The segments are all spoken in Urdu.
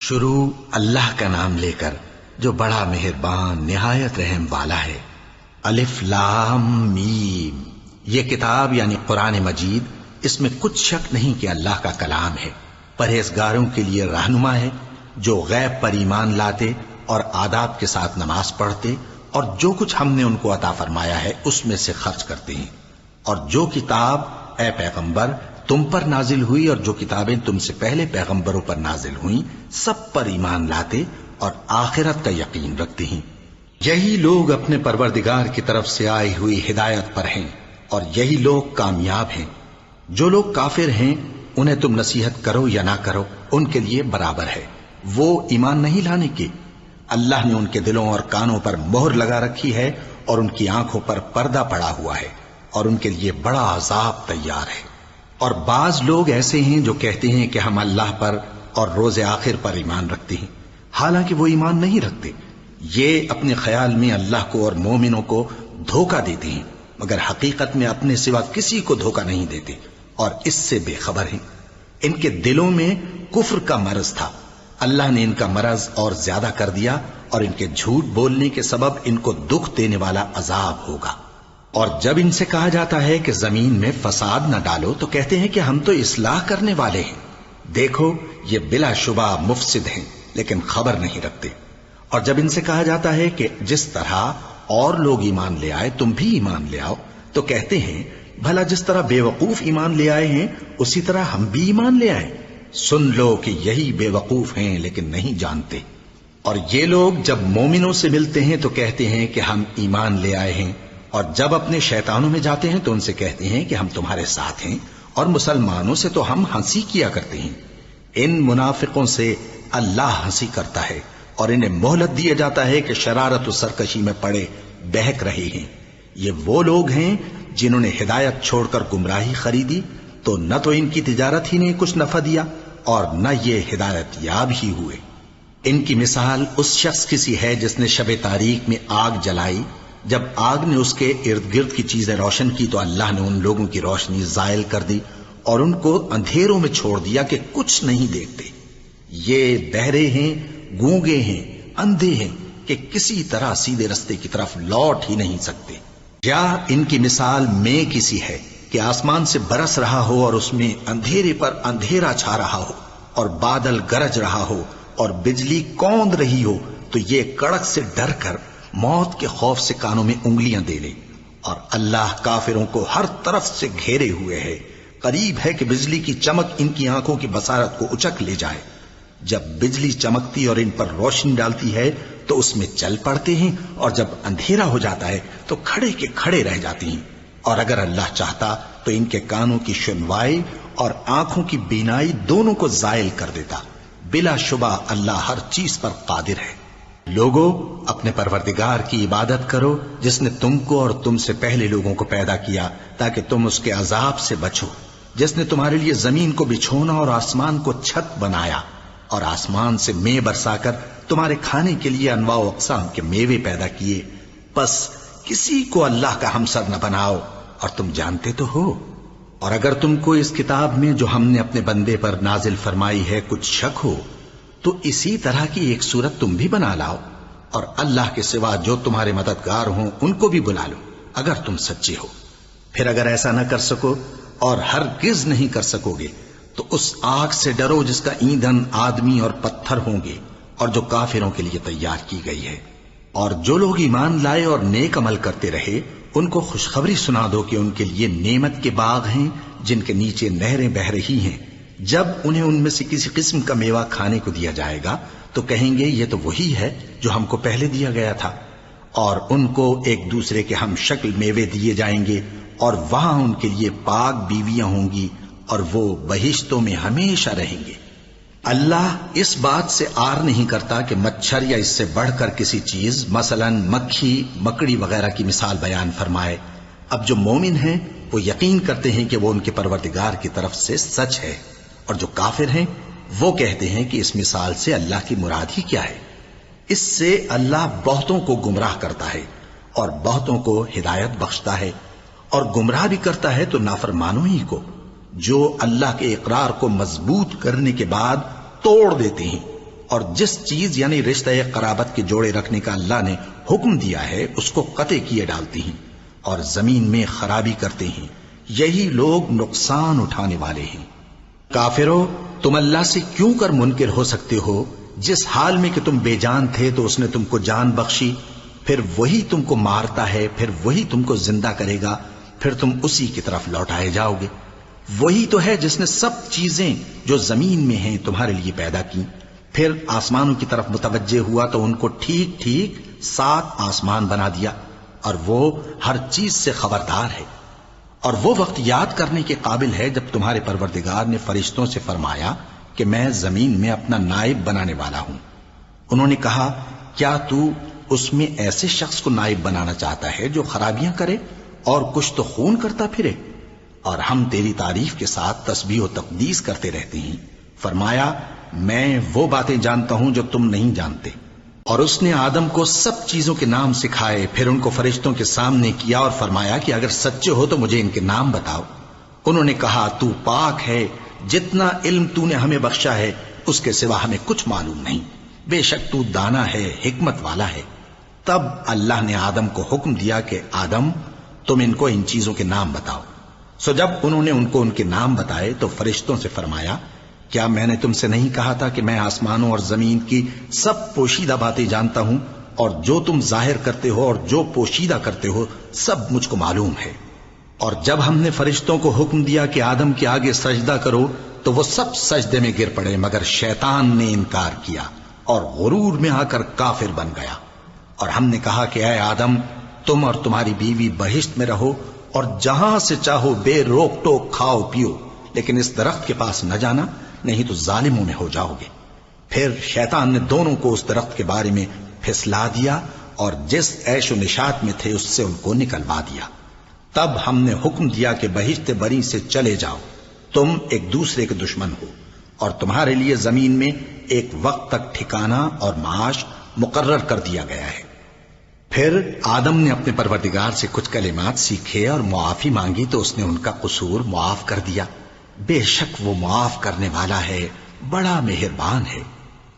شروع اللہ کا نام لے کر جو بڑا مہربان نہایت رحم والا ہے۔ الف لام میم، یہ کتاب یعنی قرآن مجید، اس میں کچھ شک نہیں کہ اللہ کا کلام ہے، پرہیزگاروں کے لیے رہنما ہے، جو غیب پر ایمان لاتے اور آداب کے ساتھ نماز پڑھتے اور جو کچھ ہم نے ان کو عطا فرمایا ہے اس میں سے خرچ کرتے ہیں، اور جو کتاب اے پیغمبر تم پر نازل ہوئی اور جو کتابیں تم سے پہلے پیغمبروں پر نازل ہوئیں سب پر ایمان لاتے اور آخرت کا یقین رکھتے ہیں۔ یہی لوگ اپنے پروردگار کی طرف سے آئی ہوئی ہدایت پر ہیں اور یہی لوگ کامیاب ہیں۔ جو لوگ کافر ہیں انہیں تم نصیحت کرو یا نہ کرو ان کے لیے برابر ہے، وہ ایمان نہیں لانے کے۔ اللہ نے ان کے دلوں اور کانوں پر مہر لگا رکھی ہے اور ان کی آنکھوں پر پردہ پڑا ہوا ہے اور ان کے لیے بڑا عذاب تیار ہے۔ اور بعض لوگ ایسے ہیں جو کہتے ہیں کہ ہم اللہ پر اور روز آخر پر ایمان رکھتے ہیں، حالانکہ وہ ایمان نہیں رکھتے۔ یہ اپنے خیال میں اللہ کو اور مومنوں کو دھوکہ دیتے ہیں، مگر حقیقت میں اپنے سوا کسی کو دھوکہ نہیں دیتے اور اس سے بے خبر ہیں۔ ان کے دلوں میں کفر کا مرض تھا، اللہ نے ان کا مرض اور زیادہ کر دیا اور ان کے جھوٹ بولنے کے سبب ان کو دکھ دینے والا عذاب ہوگا۔ اور جب ان سے کہا جاتا ہے کہ زمین میں فساد نہ ڈالو تو کہتے ہیں کہ ہم تو اصلاح کرنے والے ہیں۔ دیکھو یہ بلا شبہ مفسد ہیں لیکن خبر نہیں رکھتے۔ اور جب ان سے کہا جاتا ہے کہ جس طرح اور لوگ ایمان لے آئے تم بھی ایمان لے آؤ تو کہتے ہیں بھلا جس طرح بے وقوف ایمان لے آئے ہیں اسی طرح ہم بھی ایمان لے آئیں۔ سن لو کہ یہی بے وقوف ہیں لیکن نہیں جانتے۔ اور یہ لوگ جب مومنوں سے ملتے ہیں تو کہتے ہیں کہ ہم ایمان لے آئے ہیں، اور جب اپنے شیطانوں میں جاتے ہیں تو ان سے کہتے ہیں کہ ہم تمہارے ساتھ ہیں، اور مسلمانوں سے تو ہم ہنسی کیا کرتے ہیں۔ ان منافقوں سے اللہ ہنسی کرتا ہے اور انہیں مہلت دیا جاتا ہے کہ شرارت و سرکشی میں پڑے بہک رہے ہیں۔ یہ وہ لوگ ہیں جنہوں نے ہدایت چھوڑ کر گمراہی خریدی، تو نہ تو ان کی تجارت ہی نے کچھ نفع دیا اور نہ یہ ہدایت یاب ہی ہوئے۔ ان کی مثال اس شخص کی سی ہے جس نے شب تاریک میں آگ جلائی، جب آگ نے اس کے ارد گرد کی چیزیں روشن کی تو اللہ نے ان لوگوں کی روشنی زائل کر دی اور ان کو اندھیروں میں چھوڑ دیا کہ کچھ نہیں دیکھتے۔ یہ بہرے ہیں، گونگے ہیں، اندھے ہیں کہ کسی طرح سیدھے رستے کی طرف لوٹ ہی نہیں سکتے۔ یا ان کی مثال میں کسی ہے کہ آسمان سے برس رہا ہو اور اس میں اندھیرے پر اندھیرا چھا رہا ہو اور بادل گرج رہا ہو اور بجلی کوند رہی ہو تو یہ کڑک سے ڈر کر موت کے خوف سے کانوں میں انگلیاں دے لے۔ اور اللہ کافروں کو ہر طرف سے گھیرے ہوئے ہے، قریب ہے کہ بجلی کی چمک ان کی آنکھوں کی بصارت کو اچک لے جائے۔ جب بجلی چمکتی اور ان پر روشنی ڈالتی ہے تو اس میں چل پڑتے ہیں، اور جب اندھیرا ہو جاتا ہے تو کھڑے کے کھڑے رہ جاتے ہیں۔ اور اگر اللہ چاہتا تو ان کے کانوں کی سنوائی اور آنکھوں کی بینائی دونوں کو زائل کر دیتا۔ بلا شبہ اللہ ہر چیز پر قادر ہے۔ لوگو اپنے پروردگار کی عبادت کرو جس نے تم کو اور تم سے پہلے لوگوں کو پیدا کیا تاکہ تم اس کے عذاب سے بچو، جس نے تمہارے لیے زمین کو بچھونا اور آسمان کو چھت بنایا اور آسمان سے مے برسا کر تمہارے کھانے کے لیے انواع و اقسام کے میوے پیدا کیے۔ پس کسی کو اللہ کا ہمسر نہ بناؤ اور تم جانتے تو ہو۔ اور اگر تم کو اس کتاب میں جو ہم نے اپنے بندے پر نازل فرمائی ہے کچھ شک ہو تو اسی طرح کی ایک صورت تم بھی بنا لاؤ، اور اللہ کے سوا جو تمہارے مددگار ہوں ان کو بھی بلا لو اگر تم سچے ہو۔ پھر اگر ایسا نہ کر سکو اور ہرگز نہیں کر سکو گے تو اس آگ سے ڈرو جس کا ایندھن آدمی اور پتھر ہوں گے اور جو کافروں کے لیے تیار کی گئی ہے۔ اور جو لوگ ایمان لائے اور نیک عمل کرتے رہے ان کو خوشخبری سنا دو کہ ان کے لیے نعمت کے باغ ہیں جن کے نیچے نہریں بہہ رہی ہیں۔ جب انہیں ان میں سے کسی قسم کا میوہ کھانے کو دیا جائے گا تو کہیں گے یہ تو وہی ہے جو ہم کو پہلے دیا گیا تھا، اور ان کو ایک دوسرے کے ہم شکل میوے دیے جائیں گے اور وہاں ان کے لیے پاک بیویاں ہوں گی اور وہ بہشتوں میں ہمیشہ رہیں گے۔ اللہ اس بات سے آر نہیں کرتا کہ مچھر یا اس سے بڑھ کر کسی چیز مثلا مکھی مکڑی وغیرہ کی مثال بیان فرمائے۔ اب جو مومن ہیں وہ یقین کرتے ہیں کہ وہ ان کے پروردگار کی طرف سے سچ ہے، اور جو کافر ہیں وہ کہتے ہیں کہ اس مثال سے اللہ کی مراد ہی کیا ہے۔ اس سے اللہ بہتوں کو گمراہ کرتا ہے اور بہتوں کو ہدایت بخشتا ہے، اور گمراہ بھی کرتا ہے تو نافرمانوں ہی کو، جو اللہ کے اقرار کو مضبوط کرنے کے بعد توڑ دیتے ہیں اور جس چیز یعنی رشتہ قرابت کے جوڑے رکھنے کا اللہ نے حکم دیا ہے اس کو قطع کیے ڈالتی ہیں اور زمین میں خرابی کرتے ہیں، یہی لوگ نقصان اٹھانے والے ہیں۔ کافرو، تم اللہ سے کیوں کر منکر ہو سکتے ہو؟ جس حال میں کہ تم بے جان تھے تو اس نے تم کو جان بخشی، پھر وہی تم کو مارتا ہے، پھر وہی تم کو زندہ کرے گا، پھر تم اسی کی طرف لوٹائے جاؤ گے۔ وہی تو ہے جس نے سب چیزیں جو زمین میں ہیں تمہارے لیے پیدا کی، پھر آسمانوں کی طرف متوجہ ہوا تو ان کو ٹھیک ٹھیک 7 آسمان بنا دیا، اور وہ ہر چیز سے خبردار ہے۔ اور وہ وقت یاد کرنے کے قابل ہے جب تمہارے پروردگار نے فرشتوں سے فرمایا کہ میں زمین میں اپنا نائب بنانے والا ہوں۔ انہوں نے کہا، کیا تو اس میں ایسے شخص کو نائب بنانا چاہتا ہے جو خرابیاں کرے اور کچھ تو خون کرتا پھرے؟ اور ہم تیری تعریف کے ساتھ تسبیح و تقدیس کرتے رہتے ہیں۔ فرمایا، میں وہ باتیں جانتا ہوں جو تم نہیں جانتے۔ اور اس نے آدم کو سب چیزوں کے نام سکھائے، پھر ان کو فرشتوں کے سامنے کیا اور فرمایا کہ اگر سچے ہو تو مجھے ان کے نام بتاؤ۔ انہوں نے کہا، تو پاک ہے، جتنا علم تو نے ہمیں بخشا ہے اس کے سوا ہمیں کچھ معلوم نہیں، بے شک تو دانا ہے، حکمت والا ہے۔ تب اللہ نے آدم کو حکم دیا کہ آدم، تم ان کو ان چیزوں کے نام بتاؤ۔ سو جب انہوں نے ان کو ان کے نام بتائے تو فرشتوں سے فرمایا، کیا میں نے تم سے نہیں کہا تھا کہ میں آسمانوں اور زمین کی سب پوشیدہ باتیں جانتا ہوں، اور جو تم ظاہر کرتے ہو اور جو پوشیدہ کرتے ہو سب مجھ کو معلوم ہے۔ اور جب ہم نے فرشتوں کو حکم دیا کہ آدم کے آگے سجدہ کرو تو وہ سب سجدے میں گر پڑے، مگر شیطان نے انکار کیا اور غرور میں آ کر کافر بن گیا۔ اور ہم نے کہا کہ اے آدم، تم اور تمہاری بیوی بہشت میں رہو اور جہاں سے چاہو بے روک ٹوک کھاؤ پیو، لیکن اس درخت کے پاس نہ جانا، نہیں تو ظالموں میں ہو جاؤ گے۔ پھر شیطان نے دونوں کو اس درخت کے بارے میں پھسلا دیا اور جس عیش و نشاط میں تھے اس سے ان کو نکلوا دیا۔ تب ہم نے حکم دیا کہ بہشت بری سے چلے جاؤ، تم ایک دوسرے کے دشمن ہو، اور تمہارے لیے زمین میں ایک وقت تک ٹھکانہ اور معاش مقرر کر دیا گیا ہے۔ پھر آدم نے اپنے پروردگار سے کچھ کلمات سیکھے اور معافی مانگی تو اس نے ان کا قصور معاف کر دیا۔ بے شک وہ معاف کرنے والا ہے، بڑا مہربان ہے۔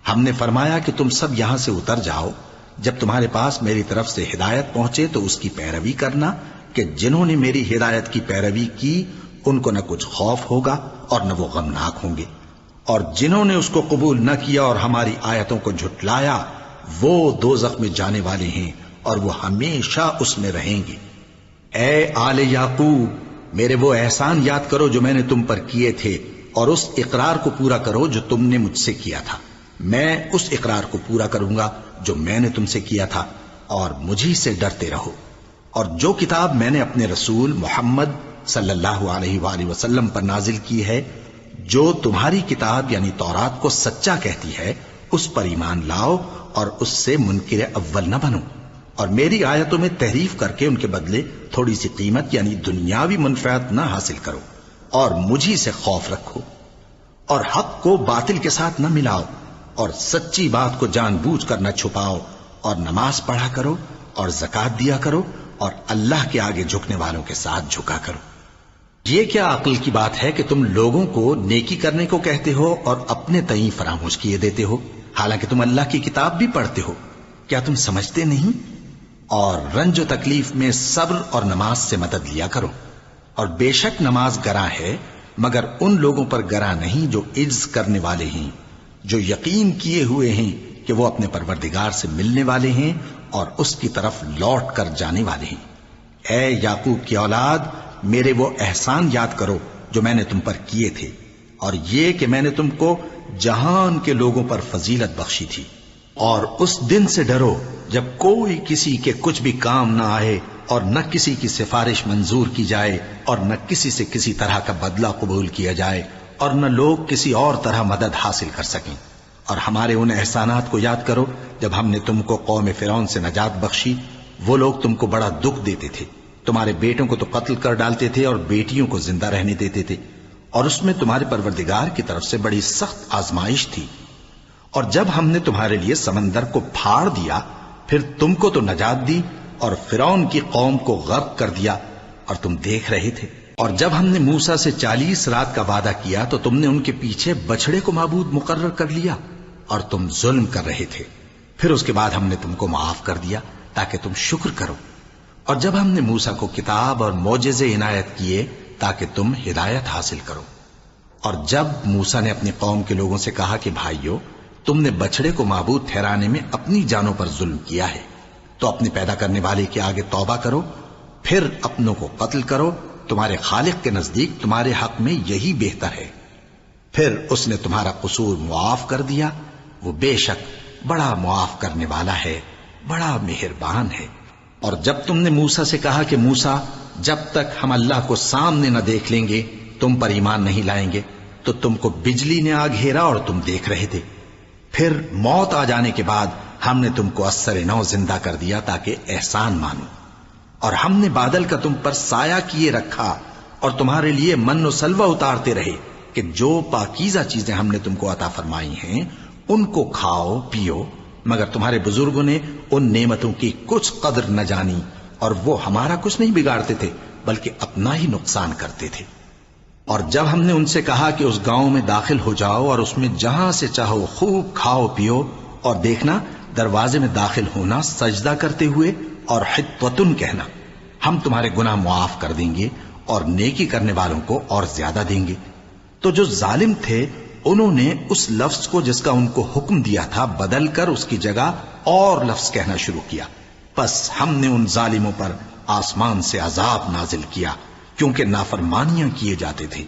ہم نے فرمایا کہ تم سب یہاں سے اتر جاؤ، جب تمہارے پاس میری طرف سے ہدایت پہنچے تو اس کی پیروی کرنا، کہ جنہوں نے میری ہدایت کی پیروی کی ان کو نہ کچھ خوف ہوگا اور نہ وہ غمناک ہوں گے، اور جنہوں نے اس کو قبول نہ کیا اور ہماری آیتوں کو جھٹلایا وہ دوزخ میں جانے والے ہیں اور وہ ہمیشہ اس میں رہیں گے۔ اے آل یعقوب، میرے وہ احسان یاد کرو جو میں نے تم پر کیے تھے، اور اس اقرار کو پورا کرو جو تم نے مجھ سے کیا تھا۔ میں اس اقرار کو پورا کروں گا جو میں نے تم سے کیا تھا، اور مجھی سے ڈرتے رہو۔ اور جو کتاب میں نے اپنے رسول محمد صلی اللہ علیہ وآلہ وسلم پر نازل کی ہے، جو تمہاری کتاب یعنی تورات کو سچا کہتی ہے، اس پر ایمان لاؤ اور اس سے منکر اول نہ بنو، اور میری آیتوں میں تحریف کر کے ان کے بدلے تھوڑی سی قیمت یعنی دنیاوی منفعت نہ حاصل کرو، اور مجھی سے خوف رکھو، اور حق کو باطل کے ساتھ نہ ملاؤ، اور سچی بات کو جان بوجھ کر نہ چھپاؤ، اور نماز پڑھا کرو اور زکوٰۃ دیا کرو، اور اللہ کے آگے جھکنے والوں کے ساتھ جھکا کرو۔ یہ کیا عقل کی بات ہے کہ تم لوگوں کو نیکی کرنے کو کہتے ہو اور اپنے تئیں فراموش کیے دیتے ہو، حالانکہ تم اللہ کی کتاب بھی پڑھتے ہو؟ کیا تم سمجھتے نہیں؟ اور رنج و تکلیف میں صبر اور نماز سے مدد لیا کرو، اور بے شک نماز گراں ہے، مگر ان لوگوں پر گراں نہیں جو عجز کرنے والے ہیں، جو یقین کیے ہوئے ہیں کہ وہ اپنے پروردگار سے ملنے والے ہیں اور اس کی طرف لوٹ کر جانے والے ہیں۔ اے یعقوب کی اولاد، میرے وہ احسان یاد کرو جو میں نے تم پر کیے تھے، اور یہ کہ میں نے تم کو جہان کے لوگوں پر فضیلت بخشی تھی۔ اور اس دن سے ڈرو جب کوئی کسی کے کچھ بھی کام نہ آئے، اور نہ کسی کی سفارش منظور کی جائے، اور نہ کسی سے کسی طرح کا بدلہ قبول کیا جائے، اور نہ لوگ کسی اور طرح مدد حاصل کر سکیں۔ اور ہمارے ان احسانات کو یاد کرو جب ہم نے تم کو قوم فرعون سے نجات بخشی۔ وہ لوگ تم کو بڑا دکھ دیتے تھے، تمہارے بیٹوں کو تو قتل کر ڈالتے تھے اور بیٹیوں کو زندہ رہنے دیتے تھے، اور اس میں تمہارے پروردگار کی طرف سے بڑی سخت آزمائش تھی۔ اور جب ہم نے تمہارے لیے سمندر کو پھاڑ دیا، پھر تم کو تو نجات دی اور فرعون کی قوم کو غرق کر دیا، اور تم دیکھ رہے تھے۔ اور جب ہم نے موسیٰ سے 40 رات کا وعدہ کیا تو تم نے ان کے پیچھے بچڑے کو معبود مقرر کر لیا، اور تم ظلم کر رہے تھے، پھر اس کے بعد ہم نے تم کو معاف کر دیا تاکہ تم شکر کرو۔ اور جب ہم نے موسیٰ کو کتاب اور معجزے عنایت کیے تاکہ تم ہدایت حاصل کرو۔ اور جب موسیٰ نے اپنی قوم کے لوگوں سے کہا کہ بھائیو، تم نے بچڑے کو معبود ٹھہرانے میں اپنی جانوں پر ظلم کیا ہے، تو اپنے پیدا کرنے والے کے آگے توبہ کرو، پھر اپنوں کو قتل کرو، تمہارے خالق کے نزدیک تمہارے حق میں یہی بہتر ہے۔ پھر اس نے تمہارا قصور معاف کر دیا، وہ بے شک بڑا معاف کرنے والا ہے، بڑا مہربان ہے۔ اور جب تم نے موسیٰ سے کہا کہ موسیٰ، جب تک ہم اللہ کو سامنے نہ دیکھ لیں گے تم پر ایمان نہیں لائیں گے، تو تم کو بجلی نے آ گھیرا اور تم دیکھ رہے تھے، پھر موت آ جانے کے بعد ہم نے تم کو اثر نو زندہ کر دیا تاکہ احسان مانو۔ اور ہم نے بادل کا تم پر سایہ کیے رکھا اور تمہارے لیے من و سلوہ اتارتے رہے کہ جو پاکیزہ چیزیں ہم نے تم کو عطا فرمائی ہیں ان کو کھاؤ پیو، مگر تمہارے بزرگوں نے ان نعمتوں کی کچھ قدر نہ جانی، اور وہ ہمارا کچھ نہیں بگاڑتے تھے بلکہ اپنا ہی نقصان کرتے تھے۔ اور جب ہم نے ان سے کہا کہ اس گاؤں میں داخل ہو جاؤ اور اس میں جہاں سے چاہو خوب کھاؤ پیو، اور دیکھنا دروازے میں داخل ہونا سجدہ کرتے ہوئے اور حطوتن کہنا، ہم تمہارے گناہ معاف کر دیں گے اور نیکی کرنے والوں کو اور زیادہ دیں گے، تو جو ظالم تھے انہوں نے اس لفظ کو جس کا ان کو حکم دیا تھا بدل کر اس کی جگہ اور لفظ کہنا شروع کیا، پس ہم نے ان ظالموں پر آسمان سے عذاب نازل کیا کیونکہ نافرمانیاں کیے جاتے تھے۔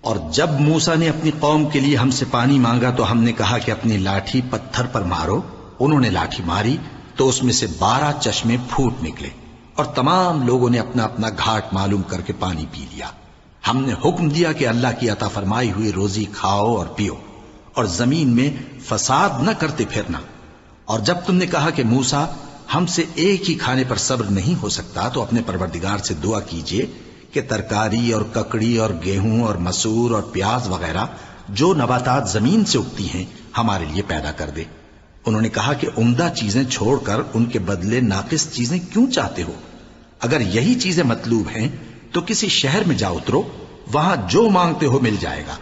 اور جب موسیٰ نے اپنی قوم کے لیے ہم سے پانی مانگا تو ہم نے کہا کہ اپنی لاٹھی پتھر پر مارو، انہوں نے لاٹھی ماری تو اس میں سے 12 چشمے پھوٹ نکلے، اور تمام لوگوں نے اپنا اپنا گھاٹ معلوم کر کے پانی پی لیا۔ ہم نے حکم دیا کہ اللہ کی عطا فرمائی ہوئی روزی کھاؤ اور پیو، اور زمین میں فساد نہ کرتے پھرنا۔ اور جب تم نے کہا کہ موسیٰ، ہم سے ایک ہی کھانے پر صبر نہیں ہو سکتا، تو اپنے پروردگار سے دعا کیجئے کہ ترکاری اور ککڑی اور گیہوں اور مسور اور پیاز وغیرہ جو نباتات زمین سے اگتی ہیں ہمارے لیے پیدا کر دے۔ انہوں نے کہا کہ عمدہ چیزیں چھوڑ کر ان کے بدلے ناقص چیزیں کیوں چاہتے ہو؟ اگر یہی چیزیں مطلوب ہیں تو کسی شہر میں جا اترو، وہاں جو مانگتے ہو مل جائے گا۔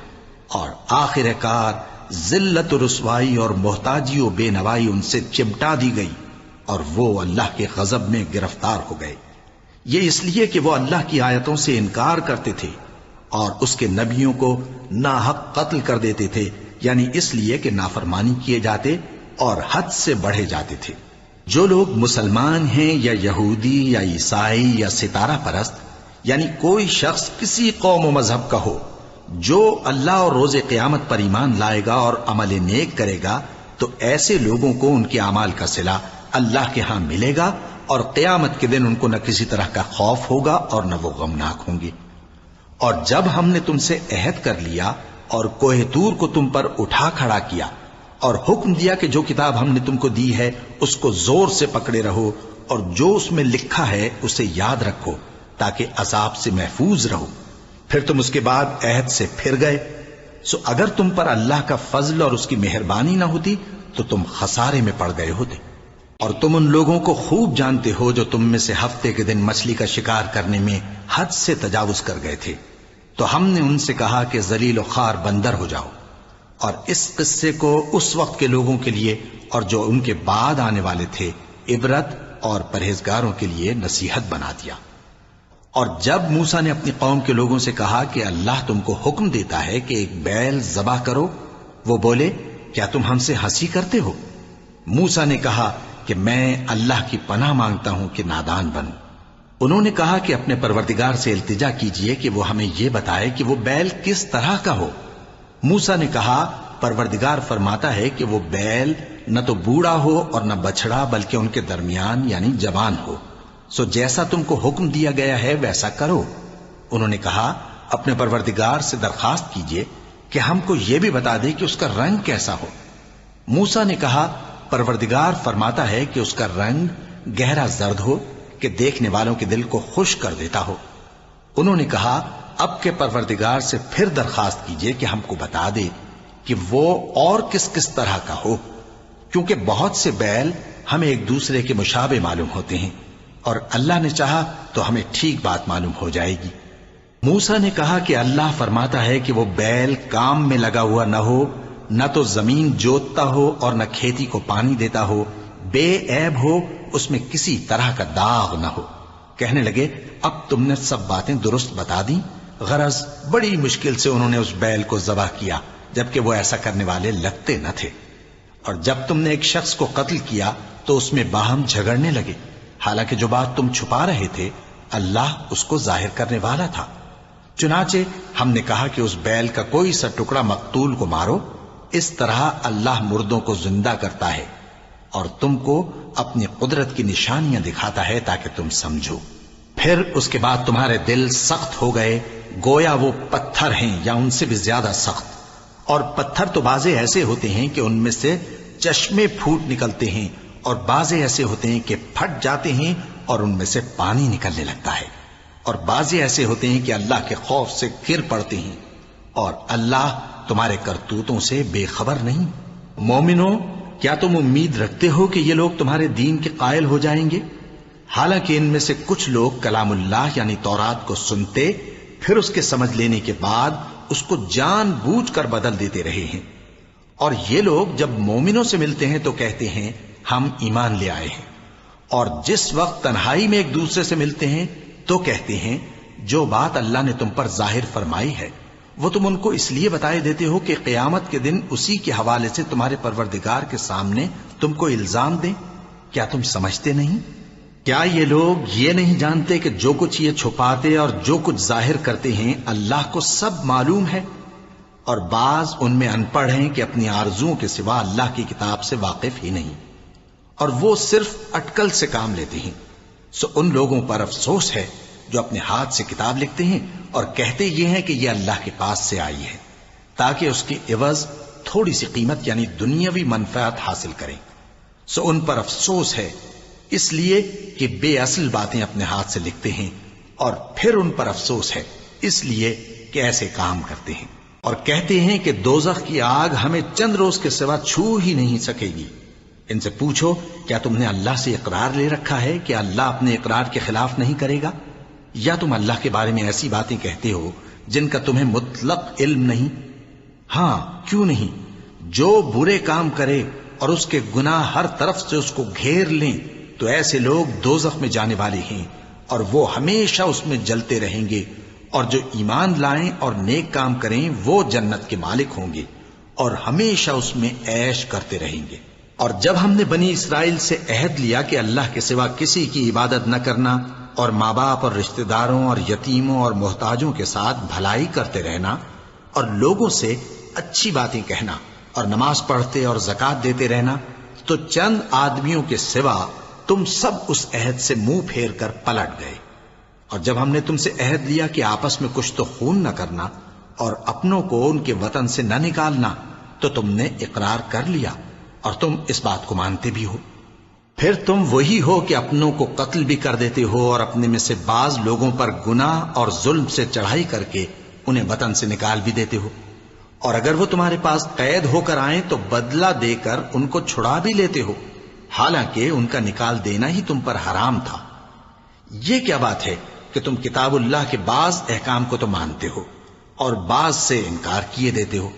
اور آخر کار ذلت و رسوائی اور محتاجی و بے نوائی ان سے چمٹا دی گئی، اور وہ اللہ کے غضب میں گرفتار ہو گئے، یہ اس لیے کہ وہ اللہ کی آیتوں سے انکار کرتے تھے اور اس کے نبیوں کو ناحق قتل کر دیتے تھے، یعنی اس لیے کہ نافرمانی کیے جاتے اور حد سے بڑھے جاتے تھے۔ جو لوگ مسلمان ہیں یا یہودی یا عیسائی یا ستارہ پرست، یعنی کوئی شخص کسی قوم و مذہب کا ہو، جو اللہ اور روز قیامت پر ایمان لائے گا اور عمل نیک کرے گا، تو ایسے لوگوں کو ان کے اعمال کا صلہ اللہ کے ہاں ملے گا، اور قیامت کے دن ان کو نہ کسی طرح کا خوف ہوگا اور نہ وہ غمناک ہوں گے۔ اور جب ہم نے تم سے عہد کر لیا اور کوہ طور کو تم پر اٹھا کھڑا کیا اور حکم دیا کہ جو کتاب ہم نے تم کو دی ہے اس کو زور سے پکڑے رہو، اور جو اس میں لکھا ہے اسے یاد رکھو تاکہ عذاب سے محفوظ رہو، پھر تم اس کے بعد عہد سے پھر گئے، سو اگر تم پر اللہ کا فضل اور اس کی مہربانی نہ ہوتی تو تم خسارے میں پڑ گئے ہوتے۔ اور تم ان لوگوں کو خوب جانتے ہو جو تم میں سے ہفتے کے دن مچھلی کا شکار کرنے میں حد سے تجاوز کر گئے تھے، تو ہم نے ان سے کہا کہ ذلیل و خوار بندر ہو جاؤ، اور اس قصے کو اس وقت کے لوگوں کے لیے اور جو ان کے بعد آنے والے تھے عبرت اور پرہیزگاروں کے لیے نصیحت بنا دیا۔ اور جب موسیٰ نے اپنی قوم کے لوگوں سے کہا کہ اللہ تم کو حکم دیتا ہے کہ ایک بیل ذبح کرو، وہ بولے کیا تم ہم سے ہنسی کرتے ہو؟ موسیٰ نے کہا کہ میں اللہ کی پناہ مانگتا ہوں کہ نادان بنوں۔ انہوں نے کہا کہ اپنے پروردگار سے التجا کیجئے کہ وہ ہمیں یہ بتائے کہ وہ بیل کس طرح کا ہو۔ موسیٰ نے کہا پروردگار فرماتا ہے کہ وہ بیل نہ تو بوڑھا ہو اور نہ بچڑا بلکہ ان کے درمیان یعنی جوان ہو، سو جیسا تم کو حکم دیا گیا ہے ویسا کرو۔ انہوں نے کہا اپنے پروردگار سے درخواست کیجئے کہ ہم کو یہ بھی بتا دے کہ اس کا رنگ کیسا ہو۔ موسیٰ نے کہا پروردگار فرماتا ہے کہ اس کا رنگ گہرا زرد ہو کہ دیکھنے والوں کے دل کو خوش کر دیتا ہو۔ انہوں نے کہا اب کے پروردگار سے پھر درخواست کیجئے کہ ہم کو بتا دے کہ وہ اور کس کس طرح کا ہو، کیونکہ بہت سے بیل ہمیں ایک دوسرے کے مشابہ معلوم ہوتے ہیں، اور اللہ نے چاہا تو ہمیں ٹھیک بات معلوم ہو جائے گی۔ موسیٰ نے کہا کہ اللہ فرماتا ہے کہ وہ بیل کام میں لگا ہوا نہ ہو نہ تو زمین جوتتا ہو اور نہ کھیتی کو پانی دیتا ہو، بے عیب ہو، اس میں کسی طرح کا داغ نہ ہو۔ کہنے لگے اب تم نے سب باتیں درست بتا دیں۔ غرض بڑی مشکل سے انہوں نے اس بیل کو ذبح کیا، جبکہ وہ ایسا کرنے والے لگتے نہ تھے۔ اور جب تم نے ایک شخص کو قتل کیا تو اس میں باہم جھگڑنے لگے، حالانکہ جو بات تم چھپا رہے تھے اللہ اس کو ظاہر کرنے والا تھا۔ چنانچہ ہم نے کہا کہ اس بیل کا کوئی سا ٹکڑا مقتول کو مارو، اس طرح اللہ مردوں کو زندہ کرتا ہے اور تم کو اپنی قدرت کی نشانیاں دکھاتا ہے تاکہ تم سمجھو۔ پھر اس کے بعد تمہارے دل سخت ہو گئے، گویا وہ پتھر ہیں یا ان سے بھی زیادہ سخت۔ اور پتھر تو بعضے ایسے ہوتے ہیں کہ ان میں سے چشمے پھوٹ نکلتے ہیں، اور بعضے ایسے ہوتے ہیں کہ پھٹ جاتے ہیں اور ان میں سے پانی نکلنے لگتا ہے، اور بعضے ایسے ہوتے ہیں کہ اللہ کے خوف سے گر پڑتے ہیں، اور اللہ تمہارے کرتوتوں سے بے خبر نہیں۔ مومنو، کیا تم امید رکھتے ہو کہ یہ لوگ تمہارے دین کے قائل ہو جائیں گے؟ حالانکہ ان میں سے کچھ لوگ کلام اللہ یعنی تورات کو سنتے، پھر اس کے سمجھ لینے کے بعد اس کو جان بوجھ کر بدل دیتے رہے ہیں۔ اور یہ لوگ جب مومنوں سے ملتے ہیں تو کہتے ہیں ہم ایمان لے آئے ہیں، اور جس وقت تنہائی میں ایک دوسرے سے ملتے ہیں تو کہتے ہیں جو بات اللہ نے تم پر ظاہر فرمائی ہے وہ تم ان کو اس لیے بتائے دیتے ہو کہ قیامت کے دن اسی کے حوالے سے تمہارے پروردگار کے سامنے تم کو الزام دیں۔ کیا تم سمجھتے نہیں؟ کیا یہ لوگ یہ نہیں جانتے کہ جو کچھ یہ چھپاتے اور جو کچھ ظاہر کرتے ہیں اللہ کو سب معلوم ہے؟ اور بعض ان میں ان پڑھ ہیں کہ اپنی آرزوؤں کے سوا اللہ کی کتاب سے واقف ہی نہیں، اور وہ صرف اٹکل سے کام لیتے ہیں۔ سو ان لوگوں پر افسوس ہے جو اپنے ہاتھ سے کتاب لکھتے ہیں اور کہتے یہ ہیں کہ یہ اللہ کے پاس سے آئی ہے، تاکہ اس کی عوض تھوڑی سی قیمت یعنی دنیاوی منفعت حاصل کریں۔ سو ان پر افسوس ہے اس لیے کہ بے اصل باتیں اپنے ہاتھ سے لکھتے ہیں، اور پھر ان پر افسوس ہے اس لیے کہ ایسے کام کرتے ہیں، اور کہتے ہیں کہ دوزخ کی آگ ہمیں چند روز کے سوا چھو ہی نہیں سکے گی۔ ان سے پوچھو کیا تم نے اللہ سے اقرار لے رکھا ہے کہ اللہ اپنے اقرار کے خلاف نہیں کرے گا؟ یا تم اللہ کے بارے میں ایسی باتیں کہتے ہو جن کا تمہیں مطلق علم نہیں؟ ہاں کیوں نہیں، جو برے کام کرے اور اس کے گناہ ہر طرف سے اس کو گھیر لیں تو ایسے لوگ دوزخ میں جانے والے ہیں، اور وہ ہمیشہ اس میں جلتے رہیں گے، اور جو ایمان لائیں اور نیک کام کریں وہ جنت کے مالک ہوں گے اور ہمیشہ اس میں عیش کرتے رہیں گے۔ اور جب ہم نے بنی اسرائیل سے عہد لیا کہ اللہ کے سوا کسی کی عبادت نہ کرنا، اور ماں باپ اور رشتہ داروں اور یتیموں اور محتاجوں کے ساتھ بھلائی کرتے رہنا، اور لوگوں سے اچھی باتیں کہنا، اور نماز پڑھتے اور زکوٰۃ دیتے رہنا، تو چند آدمیوں کے سوا تم سب اس عہد سے منہ پھیر کر پلٹ گئے۔ اور جب ہم نے تم سے عہد لیا کہ آپس میں کچھ تو خون نہ کرنا اور اپنوں کو ان کے وطن سے نہ نکالنا، تو تم نے اقرار کر لیا اور تم اس بات کو مانتے بھی ہو۔ پھر تم وہی ہو کہ اپنوں کو قتل بھی کر دیتے ہو، اور اپنے میں سے بعض لوگوں پر گناہ اور ظلم سے چڑھائی کر کے انہیں وطن سے نکال بھی دیتے ہو، اور اگر وہ تمہارے پاس قید ہو کر آئیں تو بدلہ دے کر ان کو چھڑا بھی لیتے ہو، حالانکہ ان کا نکال دینا ہی تم پر حرام تھا۔ یہ کیا بات ہے کہ تم کتاب اللہ کے بعض احکام کو تو مانتے ہو اور بعض سے انکار کیے دیتے ہو؟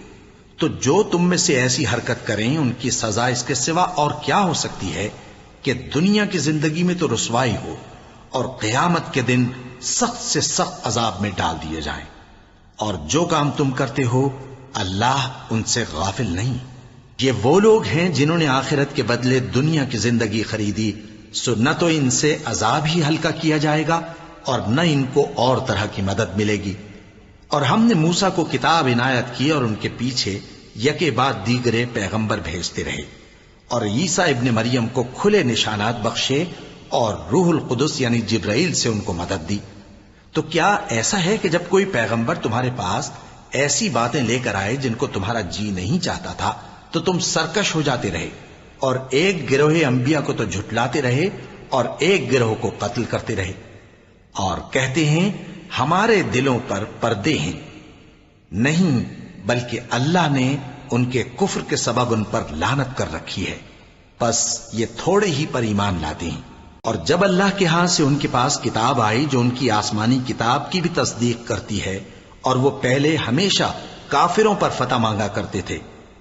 تو جو تم میں سے ایسی حرکت کریں ان کی سزا اس کے سوا اور کیا ہو سکتی ہے کہ دنیا کی زندگی میں تو رسوائی ہو اور قیامت کے دن سخت سے سخت عذاب میں ڈال دیے جائیں۔ اور جو کام تم کرتے ہو اللہ ان سے غافل نہیں۔ یہ وہ لوگ ہیں جنہوں نے آخرت کے بدلے دنیا کی زندگی خریدی، سو نہ تو ان سے عذاب ہی ہلکا کیا جائے گا اور نہ ان کو اور طرح کی مدد ملے گی۔ اور ہم نے موسیٰ کو کتاب عنایت کی اور ان کے پیچھے یکے بعد دیگرے پیغمبر بھیجتے رہے، اور عیسیٰ ابن مریم کو کھلے نشانات بخشے اور روح القدس یعنی جبرائیل سے ان کو مدد دی۔ تو کیا ایسا ہے کہ جب کوئی پیغمبر تمہارے پاس ایسی باتیں لے کر آئے جن کو تمہارا جی نہیں چاہتا تھا تو تم سرکش ہو جاتے رہے، اور ایک گروہ انبیاء کو تو جھٹلاتے رہے اور ایک گروہ کو قتل کرتے رہے، اور کہتے ہیں ہمارے دلوں پر پردے ہیں؟ نہیں، بلکہ اللہ نے ان کے کفر کے سبب ان پر لعنت کر رکھی ہے، بس یہ تھوڑے ہی پر ایمان لاتے ہیں۔ اور جب اللہ کے ہاں سے ان کے پاس کتاب آئی جو ان کی آسمانی کتاب کی بھی تصدیق کرتی ہے، اور وہ پہلے ہمیشہ کافروں پر فتح مانگا کرتے تھے،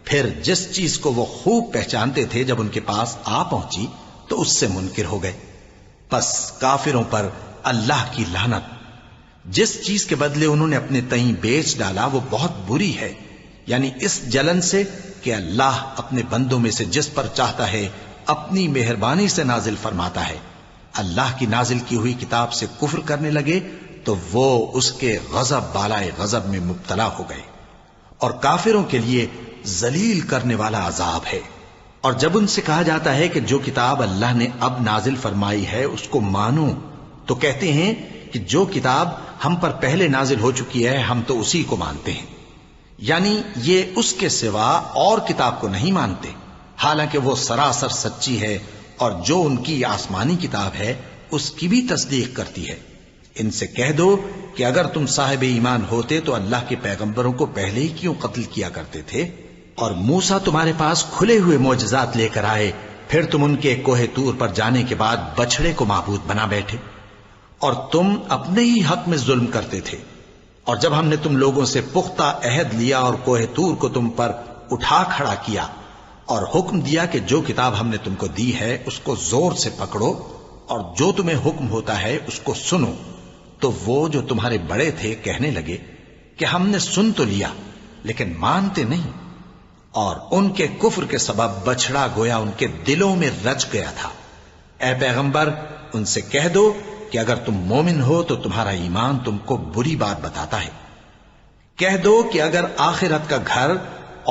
پھر جس چیز کو وہ خوب پہچانتے تھے جب ان کے پاس آ پہنچی تو اس سے منکر ہو گئے۔ پس کافروں پر اللہ کی لعنت۔ جس چیز کے بدلے انہوں نے اپنے تئیں بیچ ڈالا وہ بہت بری ہے، یعنی اس جلن سے کہ اللہ اپنے بندوں میں سے جس پر چاہتا ہے اپنی مہربانی سے نازل فرماتا ہے۔ اللہ کی نازل کی ہوئی کتاب سے کفر کرنے لگے تو وہ اس کے غضب بالائے غضب میں مبتلا ہو گئے، اور کافروں کے لیے ذلیل کرنے والا عذاب ہے۔ اور جب ان سے کہا جاتا ہے کہ جو کتاب اللہ نے اب نازل فرمائی ہے اس کو مانو، تو کہتے ہیں کہ جو کتاب ہم پر پہلے نازل ہو چکی ہے ہم تو اسی کو مانتے ہیں، یعنی یہ اس کے سوا اور کتاب کو نہیں مانتے، حالانکہ وہ سراسر سچی ہے، اور جو ان کی آسمانی کتاب ہے اس کی بھی تصدیق کرتی ہے۔ ان سے کہہ دو کہ اگر تم صاحب ایمان ہوتے تو اللہ کے پیغمبروں کو پہلے ہی کیوں قتل کیا کرتے تھے؟ اور موسیٰ تمہارے پاس کھلے ہوئے معجزات لے کر آئے، پھر تم ان کے کوہ طور پر جانے کے بعد بچڑے کو معبود بنا بیٹھے، اور تم اپنے ہی حق میں ظلم کرتے تھے۔ اور جب ہم نے تم لوگوں سے پختہ عہد لیا اور کوہ طور کو تم پر اٹھا کھڑا کیا اور حکم دیا کہ جو کتاب ہم نے تم کو دی ہے اس کو زور سے پکڑو اور جو تمہیں حکم ہوتا ہے اس کو سنو، تو وہ جو تمہارے بڑے تھے کہنے لگے کہ ہم نے سن تو لیا لیکن مانتے نہیں، اور ان کے کفر کے سبب بچڑا گویا ان کے دلوں میں رچ گیا تھا۔ اے پیغمبر ان سے کہہ دو کہ اگر تم مومن ہو تو تمہارا ایمان تم کو بری بات بتاتا ہے۔ کہہ دو کہ اگر آخرت کا گھر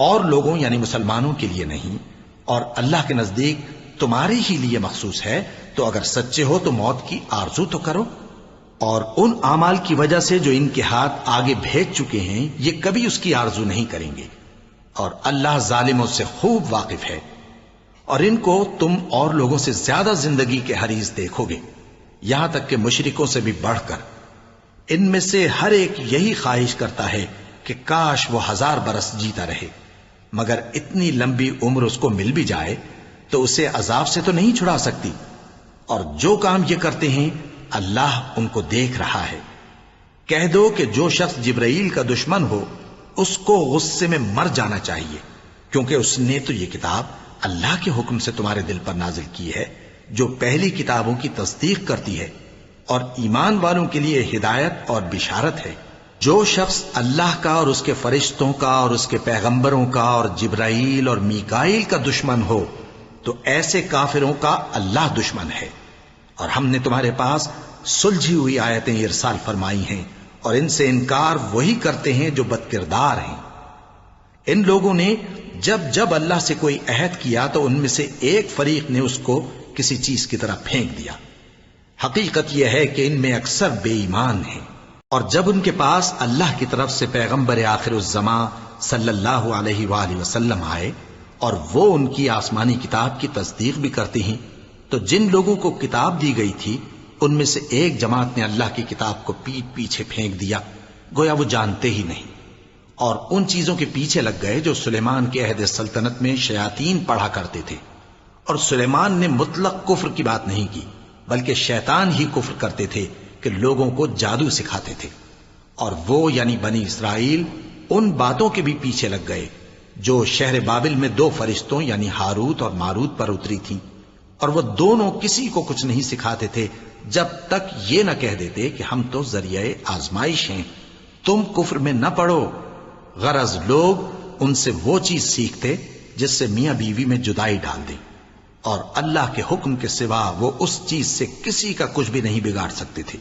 اور لوگوں یعنی مسلمانوں کے لیے نہیں اور اللہ کے نزدیک تمہارے ہی لیے مخصوص ہے تو اگر سچے ہو تو موت کی آرزو تو کرو، اور ان اعمال کی وجہ سے جو ان کے ہاتھ آگے بھیج چکے ہیں یہ کبھی اس کی آرزو نہیں کریں گے، اور اللہ ظالموں سے خوب واقف ہے۔ اور ان کو تم اور لوگوں سے زیادہ زندگی کے حریص دیکھو گے، یہاں تک کہ مشرکوں سے بھی بڑھ کر۔ ان میں سے ہر ایک یہی خواہش کرتا ہے کہ کاش وہ 1000 برس جیتا رہے، مگر اتنی لمبی عمر اس کو مل بھی جائے تو اسے عذاب سے تو نہیں چھڑا سکتی، اور جو کام یہ کرتے ہیں اللہ ان کو دیکھ رہا ہے۔ کہہ دو کہ جو شخص جبرائیل کا دشمن ہو اس کو غصے میں مر جانا چاہیے، کیونکہ اس نے تو یہ کتاب اللہ کے حکم سے تمہارے دل پر نازل کی ہے جو پہلی کتابوں کی تصدیق کرتی ہے اور ایمان والوں کے لیے ہدایت اور بشارت ہے۔ جو شخص اللہ کا اور اس کے فرشتوں کا اور اس کے پیغمبروں کا اور جبرائیل اور میکائیل کا دشمن ہو تو ایسے کافروں کا اللہ دشمن ہے۔ اور ہم نے تمہارے پاس سلجھی ہوئی آیتیں ارسال فرمائی ہیں، اور ان سے انکار وہی کرتے ہیں جو بد کردار ہیں۔ ان لوگوں نے جب جب اللہ سے کوئی عہد کیا تو ان میں سے ایک فریق نے اس کو کسی چیز کی طرح پھینک دیا۔ حقیقت یہ ہے کہ ان میں اکثر بے ایمان ہیں، اور جب ان کے پاس اللہ کی طرف سے پیغمبر آخر الزماں صلی اللہ علیہ وآلہ وسلم آئے اور وہ ان کی آسمانی کتاب کی تصدیق بھی کرتے ہیں، تو جن لوگوں کو کتاب دی گئی تھی ان میں سے ایک جماعت نے اللہ کی کتاب کو پیٹ پیچھے پھینک دیا، گویا وہ جانتے ہی نہیں، اور ان چیزوں کے پیچھے لگ گئے جو سلیمان کے عہد سلطنت میں شیاطین پڑھا کرتے تھے۔ اور سلیمان نے مطلق کفر کی بات نہیں کی، بلکہ شیطان ہی کفر کرتے تھے کہ لوگوں کو جادو سکھاتے تھے، اور وہ یعنی بنی اسرائیل ان باتوں کے بھی پیچھے لگ گئے جو شہر بابل میں 2 فرشتوں یعنی ہاروت اور ماروت پر اتری تھیں، اور وہ دونوں کسی کو کچھ نہیں سکھاتے تھے جب تک یہ نہ کہہ دیتے کہ ہم تو ذریعہ آزمائش ہیں، تم کفر میں نہ پڑو۔ غرض لوگ ان سے وہ چیز سیکھتے جس سے میاں بیوی میں جدائی ڈال دیں، اور اللہ کے حکم کے سوا وہ اس چیز سے کسی کا کچھ بھی نہیں بگاڑ سکتے تھے،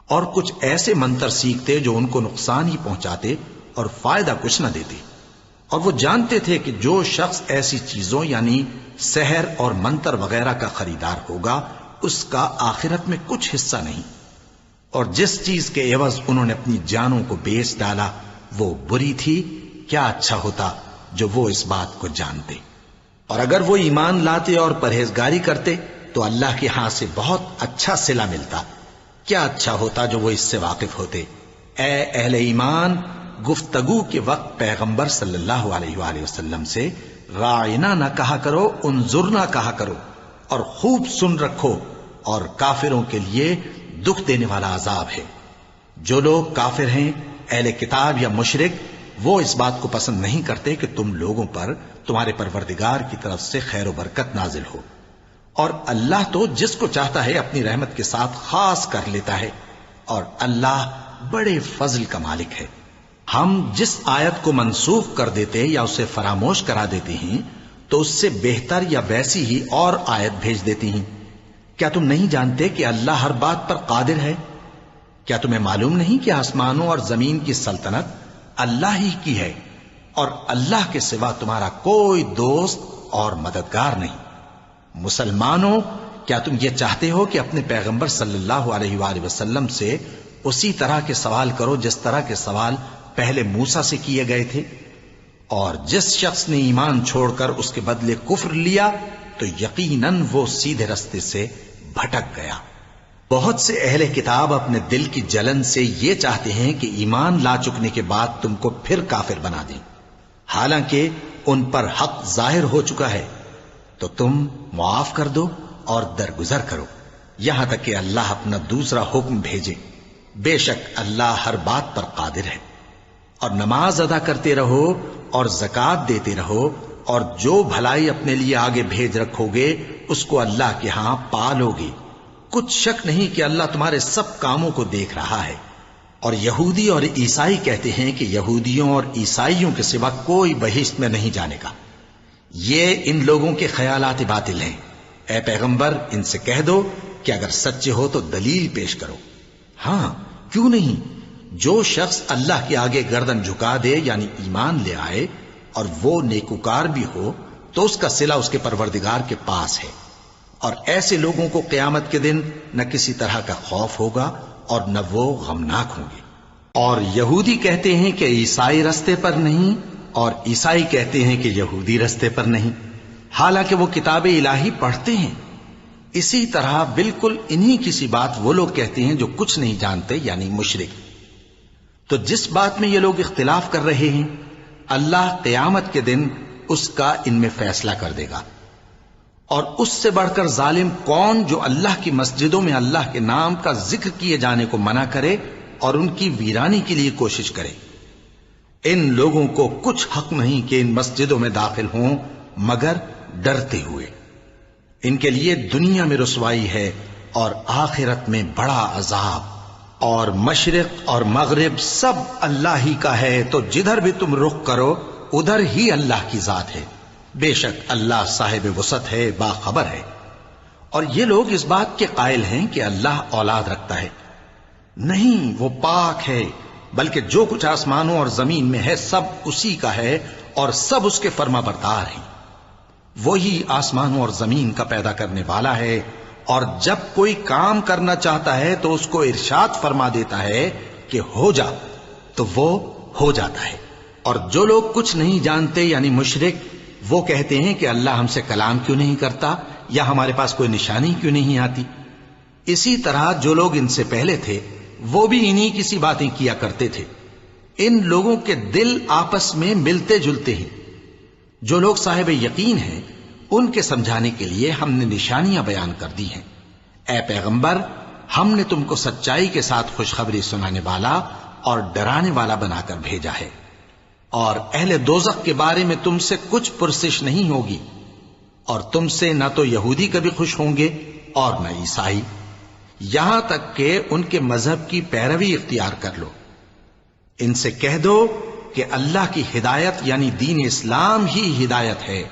اور کچھ ایسے منتر سیکھتے جو ان کو نقصان ہی پہنچاتے اور فائدہ کچھ نہ دیتے، اور وہ جانتے تھے کہ جو شخص ایسی چیزوں یعنی سحر اور منتر وغیرہ کا خریدار ہوگا اس کا آخرت میں کچھ حصہ نہیں، اور جس چیز کے عوض انہوں نے اپنی جانوں کو بیچ ڈالا وہ بری تھی، کیا اچھا ہوتا جو وہ اس بات کو جانتے۔ اور اگر وہ ایمان لاتے اور پرہیزگاری کرتے تو اللہ کے ہاں سے بہت اچھا صلہ ملتا، کیا اچھا ہوتا جو وہ اس سے واقف ہوتے۔ اے اہل ایمان، گفتگو کے وقت پیغمبر صلی اللہ علیہ وآلہ وسلم سے راعنا نہ کہا کرو، انظرنا کہا کرو، اور خوب سن رکھو، اور کافروں کے لیے دکھ دینے والا عذاب ہے۔ جو لوگ کافر ہیں، اہل کتاب یا مشرک، وہ اس بات کو پسند نہیں کرتے کہ تم لوگوں پر تمہارے پروردگار کی طرف سے خیر و برکت نازل ہو، اور اللہ تو جس کو چاہتا ہے اپنی رحمت کے ساتھ خاص کر لیتا ہے، اور اللہ بڑے فضل کا مالک ہے۔ ہم جس آیت کو منسوخ کر دیتے یا اسے فراموش کرا دیتے ہیں تو اس سے بہتر یا ویسی ہی اور آیت بھیج دیتی ہیں۔ کیا تم نہیں جانتے کہ اللہ ہر بات پر قادر ہے؟ کیا تمہیں معلوم نہیں کہ آسمانوں اور زمین کی سلطنت اللہ ہی کی ہے، اور اللہ کے سوا تمہارا کوئی دوست اور مددگار نہیں؟ مسلمانوں، کیا تم یہ چاہتے ہو کہ اپنے پیغمبر صلی اللہ علیہ وآلہ وسلم سے اسی طرح کے سوال کرو جس طرح کے سوال پہلے موسیٰ سے کیے گئے تھے؟ اور جس شخص نے ایمان چھوڑ کر اس کے بدلے کفر لیا تو یقیناً وہ سیدھے رستے سے بھٹک گیا۔ بہت سے اہل کتاب اپنے دل کی جلن سے یہ چاہتے ہیں کہ ایمان لا چکنے کے بعد تم کو پھر کافر بنا دیں، حالانکہ ان پر حق ظاہر ہو چکا ہے۔ تو تم معاف کر دو اور درگزر کرو یہاں تک کہ اللہ اپنا دوسرا حکم بھیجے۔ بے شک اللہ ہر بات پر قادر ہے۔ اور نماز ادا کرتے رہو اور زکوٰۃ دیتے رہو، اور جو بھلائی اپنے لیے آگے بھیج رکھو گے اس کو اللہ کے ہاں پالو گے۔ کچھ شک نہیں کہ اللہ تمہارے سب کاموں کو دیکھ رہا ہے۔ اور یہودی اور عیسائی کہتے ہیں کہ یہودیوں اور عیسائیوں کے سوا کوئی بہشت میں نہیں جانے گا۔ یہ ان لوگوں کے خیالات باطل ہیں۔ اے پیغمبر، ان سے کہہ دو کہ اگر سچے ہو تو دلیل پیش کرو۔ ہاں، کیوں نہیں؟ جو شخص اللہ کے آگے گردن جھکا دے یعنی ایمان لے آئے اور وہ نیکوکار بھی ہو تو اس کا صلہ اس کے پروردگار کے پاس ہے، اور ایسے لوگوں کو قیامت کے دن نہ کسی طرح کا خوف ہوگا اور نہ وہ غمناک ہوں گے۔ اور یہودی کہتے ہیں کہ عیسائی رستے پر نہیں، اور عیسائی کہتے ہیں کہ یہودی رستے پر نہیں، حالانکہ وہ کتاب الہی پڑھتے ہیں۔ اسی طرح بالکل انہی کسی بات وہ لوگ کہتے ہیں جو کچھ نہیں جانتے یعنی مشرک۔ تو جس بات میں یہ لوگ اختلاف کر رہے ہیں اللہ قیامت کے دن اس کا ان میں فیصلہ کر دے گا۔ اور اس سے بڑھ کر ظالم کون جو اللہ کی مسجدوں میں اللہ کے نام کا ذکر کیے جانے کو منع کرے اور ان کی ویرانی کے لیے کوشش کرے۔ ان لوگوں کو کچھ حق نہیں کہ ان مسجدوں میں داخل ہوں مگر ڈرتے ہوئے۔ ان کے لیے دنیا میں رسوائی ہے اور آخرت میں بڑا عذاب۔ اور مشرق اور مغرب سب اللہ ہی کا ہے، تو جدھر بھی تم رخ کرو ادھر ہی اللہ کی ذات ہے۔ بے شک اللہ صاحب وسعت ہے، باخبر ہے۔ اور یہ لوگ اس بات کے قائل ہیں کہ اللہ اولاد رکھتا ہے۔ نہیں، وہ پاک ہے، بلکہ جو کچھ آسمانوں اور زمین میں ہے سب اسی کا ہے اور سب اس کے فرما بردار ہیں۔ وہی آسمانوں اور زمین کا پیدا کرنے والا ہے، اور جب کوئی کام کرنا چاہتا ہے تو اس کو ارشاد فرما دیتا ہے کہ ہو جا، تو وہ ہو جاتا ہے۔ اور جو لوگ کچھ نہیں جانتے یعنی مشرک، وہ کہتے ہیں کہ اللہ ہم سے کلام کیوں نہیں کرتا یا ہمارے پاس کوئی نشانی کیوں نہیں آتی۔ اسی طرح جو لوگ ان سے پہلے تھے وہ بھی انہی کسی باتیں کیا کرتے تھے۔ ان لوگوں کے دل آپس میں ملتے جلتے ہیں۔ جو لوگ صاحب یقین ہیں ان کے سمجھانے کے لیے ہم نے نشانیاں بیان کر دی ہیں۔ اے پیغمبر، ہم نے تم کو سچائی کے ساتھ خوشخبری سنانے والا اور ڈرانے والا بنا کر بھیجا ہے، اور اہل دوزخ کے بارے میں تم سے کچھ پرسش نہیں ہوگی، اور تم سے نہ تو یہودی کبھی خوش ہوں گے اور نہ عیسائی، یہاں تک کہ ان کے مذہب کی پیروی اختیار کر لو۔ ان سے کہہ دو کہ اللہ کی ہدایت یعنی دین اسلام ہی ہدایت ہے،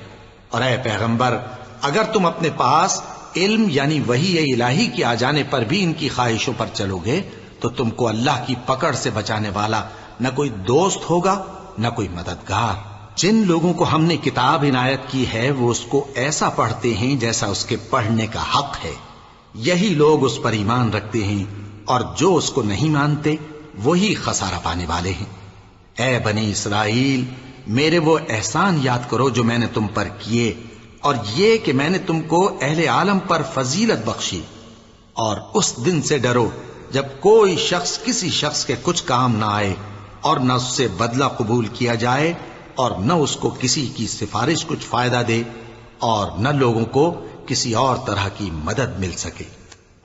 اور اے پیغمبر، اگر تم اپنے پاس علم یعنی وحی الہی کے آ جانے پر بھی ان کی خواہشوں پر چلو گے تو تم کو اللہ کی پکڑ سے بچانے والا نہ کوئی دوست ہوگا نہ کوئی مددگار۔ جن لوگوں کو ہم نے کتاب عنایت کی ہے وہ اس کو ایسا پڑھتے ہیں جیسا اس کے پڑھنے کا حق ہے، یہی لوگ اس پر ایمان رکھتے ہیں، اور جو اس کو نہیں مانتے وہی خسارہ پانے والے ہیں۔ اے بنی اسرائیل، میرے وہ احسان یاد کرو جو میں نے تم پر کیے، اور یہ کہ میں نے تم کو اہل عالم پر فضیلت بخشی، اور اس دن سے ڈرو جب کوئی شخص کسی شخص کے کچھ کام نہ آئے اور نہ اس سے بدلہ قبول کیا جائے اور نہ اس کو کسی کی سفارش کچھ فائدہ دے اور نہ لوگوں کو کسی اور طرح کی مدد مل سکے۔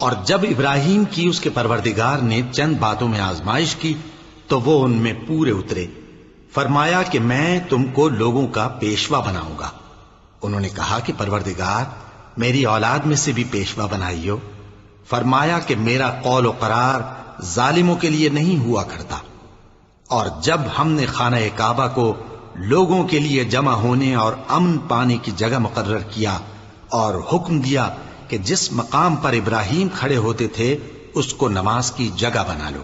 اور جب ابراہیم کی اس کے پروردگار نے چند باتوں میں آزمائش کی تو وہ ان میں پورے اترے، فرمایا کہ میں تم کو لوگوں کا پیشوا بناؤں گا۔ انہوں نے کہا کہ پروردگار میری اولاد میں سے بھی پیشوا بنائیو۔ فرمایا کہ میرا قول و قرار ظالموں کے لیے نہیں ہوا کرتا۔ اور جب ہم نے خانہ کعبہ کو لوگوں کے لیے جمع ہونے اور امن پانے کی جگہ مقرر کیا اور حکم دیا کہ جس مقام پر ابراہیم کھڑے ہوتے تھے اس کو نماز کی جگہ بنا لو،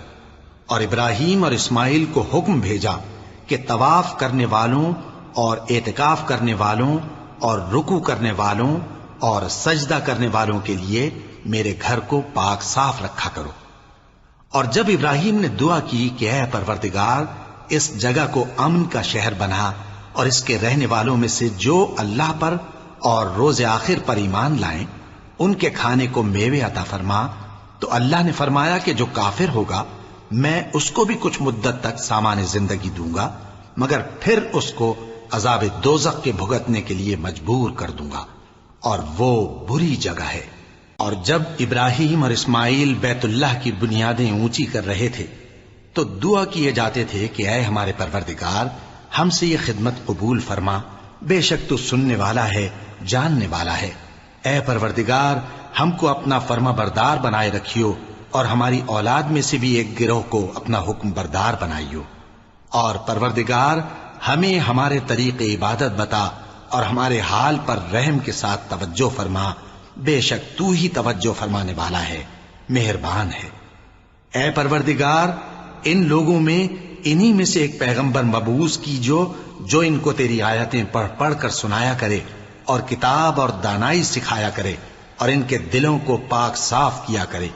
اور ابراہیم اور اسماعیل کو حکم بھیجا کہ طواف کرنے والوں اور اعتکاف کرنے والوں اور رکوع کرنے والوں اور سجدہ کرنے والوں کے لیے میرے گھر کو پاک صاف رکھا کرو۔ اور جب ابراہیم نے دعا کی کہ اے پروردگار اس جگہ کو امن کا شہر بنا، اور اس کے رہنے والوں میں سے جو اللہ پر اور روز آخر پر ایمان لائیں ان کے کھانے کو میوے عطا فرما، تو اللہ نے فرمایا کہ جو کافر ہوگا میں اس کو بھی کچھ مدت تک سامان زندگی دوں گا، مگر پھر اس کو عذاب دوزخ کے بھگتنے کے لیے مجبور کر دوں گا، اور وہ بری جگہ ہے۔ اور جب ابراہیم اور اسماعیل بیت اللہ کی بنیادیں اونچی کر رہے تھے تو دعا کیے جاتے تھے کہ اے ہمارے پروردگار ہم سے یہ خدمت قبول فرما، بے شک تو سننے والا ہے، جاننے والا ہے۔ اے پروردگار ہم کو اپنا فرما بردار بنائے رکھیو، اور ہماری اولاد میں سے بھی ایک گروہ کو اپنا حکم بردار بنائیو۔ اور پروردگار ہمیں ہمارے طریق عبادت بتا اور ہمارے حال پر رحم کے ساتھ توجہ فرما، بے شک تو ہی توجہ فرمانے والا ہے، مہربان ہے۔ اے پروردگار ان لوگوں میں انہی میں سے ایک پیغمبر مبعوث کیجو جو ان کو تیری آیتیں پڑھ پڑھ کر سنایا کرے اور کتاب اور دانائی سکھایا کرے اور ان کے دلوں کو پاک صاف کیا کرے،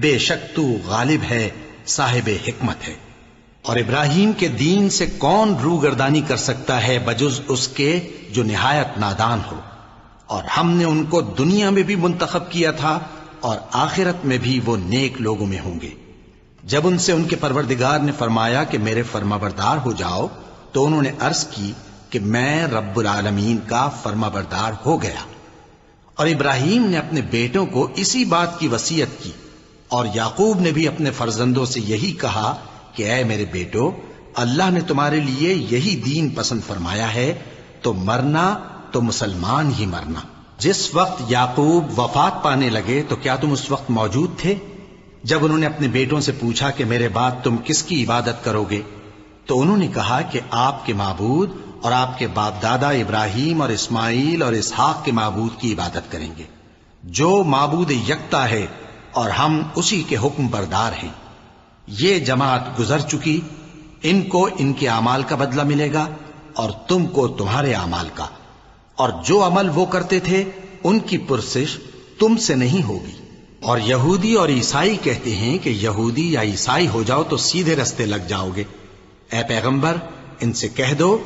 بے شک تو غالب ہے، صاحب حکمت ہے۔ اور ابراہیم کے دین سے کون روگردانی کر سکتا ہے بجز اس کے جو نہایت نادان ہو؟ اور ہم نے ان کو دنیا میں بھی منتخب کیا تھا اور آخرت میں بھی وہ نیک لوگوں میں ہوں گے۔ جب ان سے ان کے پروردگار نے فرمایا کہ میرے فرما بردار ہو جاؤ تو انہوں نے عرض کی کہ میں رب العالمین کا فرما بردار ہو گیا۔ اور ابراہیم نے اپنے بیٹوں کو اسی بات کی وصیت کی، اور یعقوب نے بھی اپنے فرزندوں سے یہی کہا کہ اے میرے بیٹو، اللہ نے تمہارے لیے یہی دین پسند فرمایا ہے، تو مرنا تو مسلمان ہی مرنا۔ جس وقت یعقوب وفات پانے لگے تو کیا تم اس وقت موجود تھے؟ جب انہوں نے اپنے بیٹوں سے پوچھا کہ میرے بعد تم کس کی عبادت کرو گے تو انہوں نے کہا کہ آپ کے معبود اور آپ کے باپ دادا ابراہیم اور اسماعیل اور اسحاق کے معبود کی عبادت کریں گے، جو معبود یکتا ہے اور ہم اسی کے حکم بردار ہیں۔ یہ جماعت گزر چکی، ان کو ان کے اعمال کا بدلہ ملے گا اور تم کو تمہارے اعمال کا، اور جو عمل وہ کرتے تھے ان کی پرسش تم سے نہیں ہوگی۔ اور یہودی اور عیسائی کہتے ہیں کہ یہودی یا عیسائی ہو جاؤ تو سیدھے رستے لگ جاؤ گے۔ اے پیغمبر ان سے کہہ دو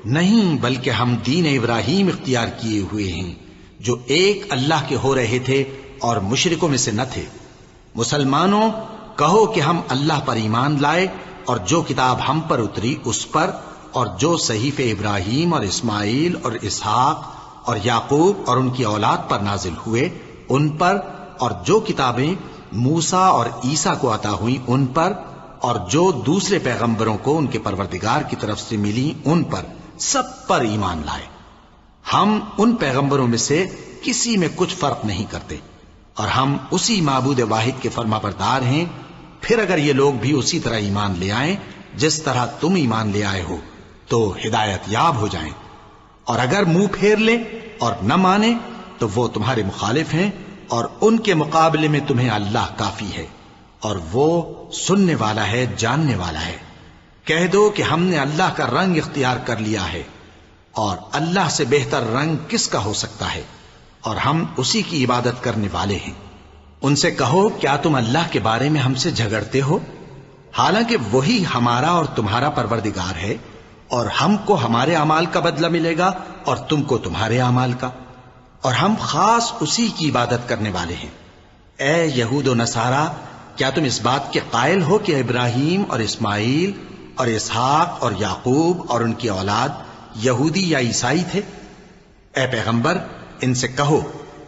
نہیں، بلکہ ہم دین ابراہیم اختیار کیے ہوئے ہیں جو ایک اللہ کے ہو رہے تھے اور مشرکوں میں سے نہ تھے۔ مسلمانوں کہو کہ ہم اللہ پر ایمان لائے اور جو کتاب ہم پر اتری اس پر، اور جو صحیفے ابراہیم اور اسماعیل اور اسحاق اور یعقوب اور ان کی اولاد پر نازل ہوئے ان پر، اور جو کتابیں موسیٰ اور عیسیٰ کو عطا ہوئیں ان پر، اور جو دوسرے پیغمبروں کو ان کے پروردگار کی طرف سے ملی ان پر، سب پر ایمان لائے۔ ہم ان پیغمبروں میں سے کسی میں کچھ فرق نہیں کرتے، اور ہم اسی معبود واحد کے فرما بردار ہیں۔ پھر اگر یہ لوگ بھی اسی طرح ایمان لے آئیں جس طرح تم ایمان لے آئے ہو تو ہدایت یاب ہو جائیں، اور اگر منہ پھیر لیں اور نہ مانیں تو وہ تمہارے مخالف ہیں، اور ان کے مقابلے میں تمہیں اللہ کافی ہے، اور وہ سننے والا ہے، جاننے والا ہے۔ کہہ دو کہ ہم نے اللہ کا رنگ اختیار کر لیا ہے، اور اللہ سے بہتر رنگ کس کا ہو سکتا ہے، اور ہم اسی کی عبادت کرنے والے ہیں۔ ان سے کہو کیا تم اللہ کے بارے میں ہم سے جھگڑتے ہو، حالانکہ وہی ہمارا اور تمہارا پروردگار ہے، اور ہم کو ہمارے اعمال کا بدلہ ملے گا اور تم کو تمہارے اعمال کا، اور ہم خاص اسی کی عبادت کرنے والے ہیں۔ اے یہود و نصارا، کیا تم اس بات کے قائل ہو کہ ابراہیم اور اسماعیل اور اسحاق اور یعقوب اور ان کی اولاد یہودی یا عیسائی تھے؟ اے پیغمبر ان سے کہو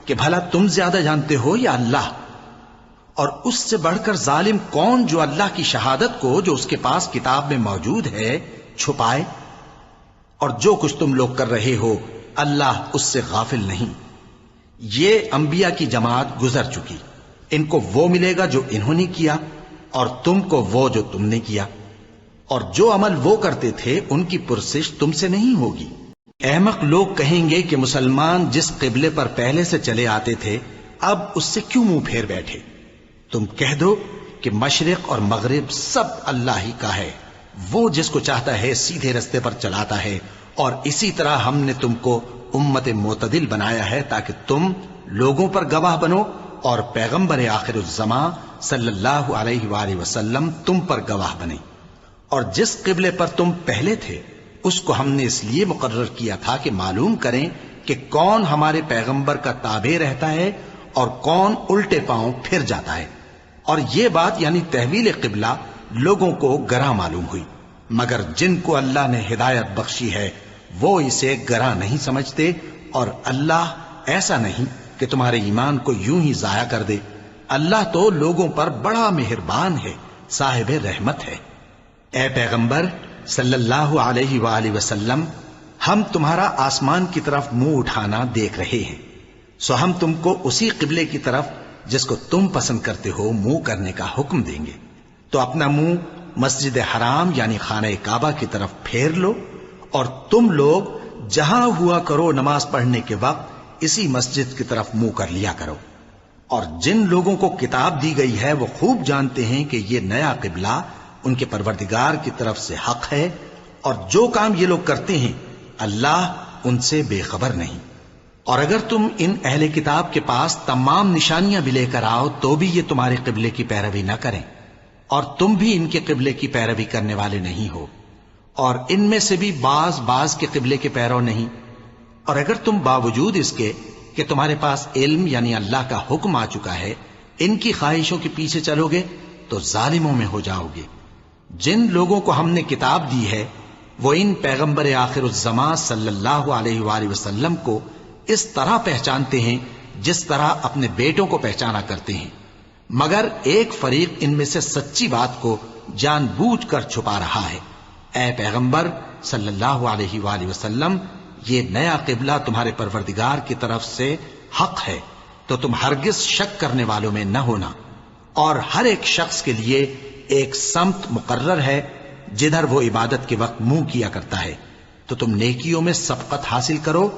کہ بھلا تم زیادہ جانتے ہو یا اللہ؟ اور اس سے بڑھ کر ظالم کون جو اللہ کی شہادت کو جو اس کے پاس کتاب میں موجود ہے چھپائے؟ اور جو کچھ تم لوگ کر رہے ہو اللہ اس سے غافل نہیں۔ یہ انبیاء کی جماعت گزر چکی، ان کو وہ ملے گا جو انہوں نے کیا، اور تم کو وہ جو تم نے کیا، اور جو عمل وہ کرتے تھے ان کی پرسش تم سے نہیں ہوگی۔ احمق لوگ کہیں گے کہ مسلمان جس قبلے پر پہلے سے چلے آتے تھے اب اس سے کیوں منہ پھیر بیٹھے؟ تم کہہ دو کہ مشرق اور مغرب سب اللہ ہی کا ہے، وہ جس کو چاہتا ہے سیدھے رستے پر چلاتا ہے، اور اسی طرح ہم نے تم کو امت معتدل بنایا ہے تاکہ تم لوگوں پر گواہ بنو اور پیغمبر آخر الزمان صلی اللہ علیہ وآلہ وسلم تم پر گواہ بنے۔ اور جس قبلے پر تم پہلے تھے اس کو ہم نے اس لیے مقرر کیا تھا کہ معلوم کریں کہ کون ہمارے پیغمبر کا تابع رہتا ہے اور کون الٹے پاؤں پھر جاتا ہے۔ اور یہ بات یعنی تحویل قبلہ لوگوں کو گراں معلوم ہوئی، مگر جن کو اللہ نے ہدایت بخشی ہے وہ اسے گراں نہیں سمجھتے، اور اللہ ایسا نہیں کہ تمہارے ایمان کو یوں ہی ضائع کر دے۔ اللہ تو لوگوں پر بڑا مہربان ہے، صاحب رحمت ہے۔ اے پیغمبر صلی اللہ علیہ وآلہ وسلم، ہم تمہارا آسمان کی طرف منہ اٹھانا دیکھ رہے ہیں، سو ہم تم کو اسی قبلے کی طرف جس کو تم پسند کرتے ہو منہ کرنے کا حکم دیں گے، تو اپنا منہ مسجد حرام یعنی خانہ کعبہ کی طرف پھیر لو، اور تم لوگ جہاں ہوا کرو نماز پڑھنے کے وقت اسی مسجد کی طرف منہ کر لیا کرو۔ اور جن لوگوں کو کتاب دی گئی ہے وہ خوب جانتے ہیں کہ یہ نیا قبلہ ان کے پروردگار کی طرف سے حق ہے، اور جو کام یہ لوگ کرتے ہیں اللہ ان سے بے خبر نہیں۔ اور اگر تم ان اہل کتاب کے پاس تمام نشانیاں بھی لے کر آؤ تو بھی یہ تمہارے قبلے کی پیروی نہ کریں، اور تم بھی ان کے قبلے کی پیروی کرنے والے نہیں ہو، اور ان میں سے بھی بعض کے قبلے کے پیرو نہیں۔ اور اگر تم باوجود اس کے کہ تمہارے پاس علم یعنی اللہ کا حکم آ چکا ہے ان کی خواہشوں کے پیچھے چلو گے تو ظالموں میں ہو جاؤ گے۔ جن لوگوں کو ہم نے کتاب دی ہے وہ ان پیغمبر آخر الزمان صلی اللہ علیہ وآلہ وسلم کو اس طرح پہچانتے ہیں جس طرح اپنے بیٹوں کو پہچانا کرتے ہیں، مگر ایک فریق ان میں سے سچی بات کو جان بوجھ کر چھپا رہا ہے۔ اے پیغمبر صلی اللہ علیہ وآلہ وسلم، یہ نیا قبلہ تمہارے پروردگار کی طرف سے حق ہے، تو تم ہرگز شک کرنے والوں میں نہ ہونا، اور ہر ایک شخص کے لیے ایک سمت مقرر ہے جدھر وہ عبادت کے وقت منہ کیا کرتا ہے، تو تم نیکیوں میں سبقت حاصل کرو۔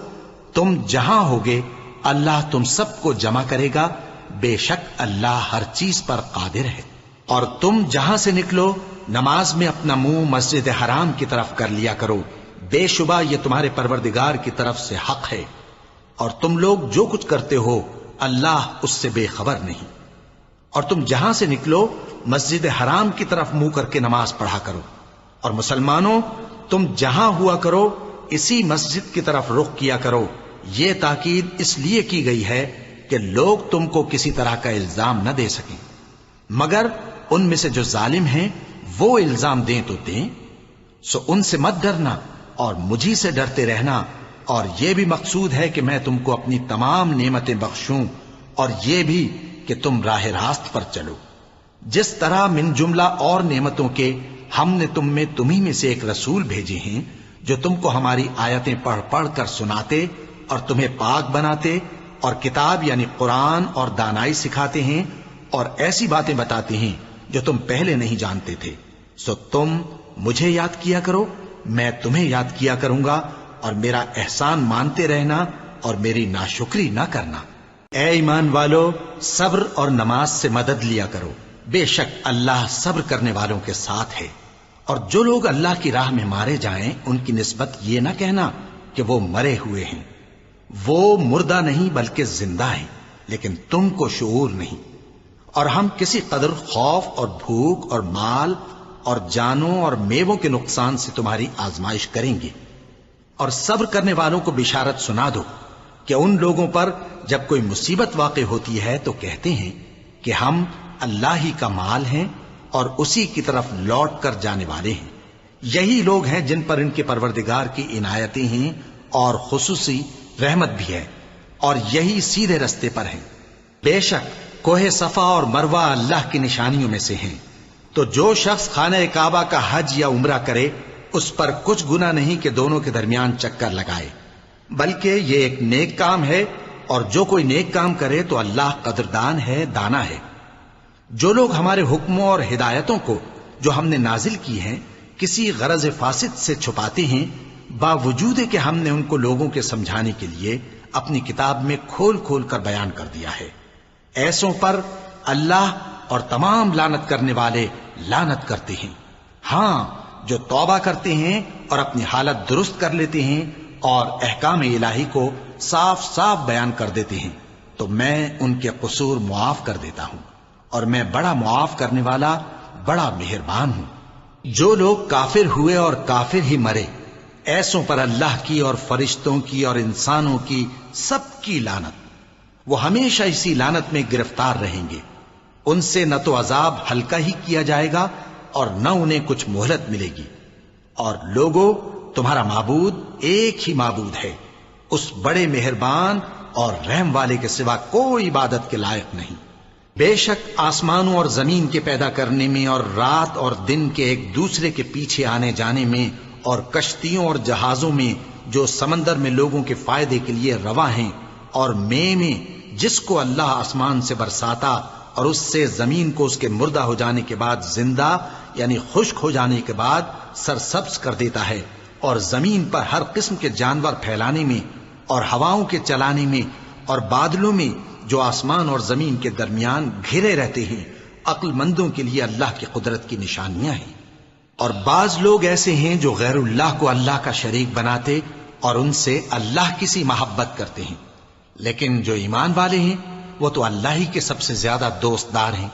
تم جہاں ہوگے اللہ تم سب کو جمع کرے گا، بے شک اللہ ہر چیز پر قادر ہے۔ اور تم جہاں سے نکلو نماز میں اپنا منہ مسجد حرام کی طرف کر لیا کرو، بے شبہ یہ تمہارے پروردگار کی طرف سے حق ہے، اور تم لوگ جو کچھ کرتے ہو اللہ اس سے بے خبر نہیں۔ اور تم جہاں سے نکلو مسجد حرام کی طرف منہ کر کے نماز پڑھا کرو، اور مسلمانوں تم جہاں ہوا کرو اسی مسجد کی طرف رخ کیا کرو۔ یہ تاکید اس لیے کی گئی ہے کہ لوگ تم کو کسی طرح کا الزام نہ دے سکیں، مگر ان میں سے جو ظالم ہیں وہ الزام دیں تو دیں، سو ان سے مت ڈرنا اور مجھی سے ڈرتے رہنا، اور یہ بھی مقصود ہے کہ میں تم کو اپنی تمام نعمتیں بخشوں، اور یہ بھی کہ تم راہ راست پر چلو۔ جس طرح من جملہ اور نعمتوں کے ہم نے تمہیں میں سے ایک رسول بھیجے ہیں جو تم کو ہماری آیتیں پڑھ پڑھ کر سناتے اور تمہیں پاک بناتے، اور کتاب یعنی قرآن اور دانائی سکھاتے ہیں، اور ایسی باتیں بتاتے ہیں جو تم پہلے نہیں جانتے تھے، سو تم مجھے یاد کیا کرو، میں تمہیں یاد کیا کروں گا، اور میرا احسان مانتے رہنا اور میری ناشکری نہ کرنا۔ اے ایمان والو، صبر اور نماز سے مدد لیا کرو، بے شک اللہ صبر کرنے والوں کے ساتھ ہے۔ اور جو لوگ اللہ کی راہ میں مارے جائیں ان کی نسبت یہ نہ کہنا کہ وہ مرے ہوئے ہیں، وہ مردہ نہیں بلکہ زندہ ہیں، لیکن تم کو شعور نہیں۔ اور ہم کسی قدر خوف اور بھوک اور مال اور جانوں اور میووں کے نقصان سے تمہاری آزمائش کریں گے، اور صبر کرنے والوں کو بشارت سنا دو کہ ان لوگوں پر جب کوئی مصیبت واقع ہوتی ہے تو کہتے ہیں کہ ہم اللہ ہی کا مال ہیں اور اسی کی طرف لوٹ کر جانے والے ہیں۔ یہی لوگ ہیں جن پر ان کے پروردگار کی عنایتیں ہیں اور خصوصی رحمت بھی ہے، اور یہی سیدھے رستے پر ہیں۔ بے شک کوہ صفا اور مروہ اللہ کی نشانیوں میں سے ہیں، تو جو شخص خانہ کعبہ کا حج یا عمرہ کرے اس پر کچھ گناہ نہیں کہ دونوں کے درمیان چکر لگائے، بلکہ یہ ایک نیک کام ہے، اور جو کوئی نیک کام کرے تو اللہ قدردان ہے، دانا ہے۔ جو لوگ ہمارے حکموں اور ہدایتوں کو جو ہم نے نازل کی ہیں کسی غرض فاسد سے چھپاتے ہیں، باوجود کہ ہم نے ان کو لوگوں کے سمجھانے کے لیے اپنی کتاب میں کھول کھول کر بیان کر دیا ہے، ایسوں پر اللہ اور تمام لعنت کرنے والے لعنت کرتے ہیں۔ ہاں، جو توبہ کرتے ہیں اور اپنی حالت درست کر لیتے ہیں اور احکام الہی کو صاف صاف بیان کر دیتے ہیں تو میں ان کے قصور معاف کر دیتا ہوں، اور میں بڑا معاف کرنے والا، بڑا مہربان ہوں۔ جو لوگ کافر ہوئے اور کافر ہی مرے، ایسوں پر اللہ کی اور فرشتوں کی اور انسانوں کی سب کی لعنت، وہ ہمیشہ اسی لعنت میں گرفتار رہیں گے۔ ان سے نہ تو عذاب ہلکا ہی کیا جائے گا اور نہ انہیں کچھ مہلت ملے گی۔ اور لوگوں، تمہارا معبود ایک ہی معبود ہے، اس بڑے مہربان اور رحم والے کے سوا کوئی عبادت کے لائق نہیں۔ بے شک آسمانوں اور زمین کے پیدا کرنے میں اور رات اور دن کے ایک دوسرے کے پیچھے آنے جانے میں اور کشتیوں اور جہازوں میں جو سمندر میں لوگوں کے فائدے کے لیے رواں ہیں، اور میں جس کو اللہ آسمان سے برساتا اور اس سے زمین کو اس کے مردہ ہو جانے کے بعد زندہ یعنی خشک ہو جانے کے بعد سرسبز کر دیتا ہے، اور زمین پر ہر قسم کے جانور پھیلانے میں اور ہواؤں کے چلانے میں اور بادلوں میں جو آسمان اور زمین کے درمیان گھرے رہتے ہیں، عقل مندوں کے لیے اللہ کی قدرت کی نشانیاں ہیں۔ اور بعض لوگ ایسے ہیں جو غیر اللہ کو اللہ کا شریک بناتے اور ان سے اللہ کی سی محبت کرتے ہیں، لیکن جو ایمان والے ہیں وہ تو اللہ ہی کے سب سے زیادہ دوست دار ہیں۔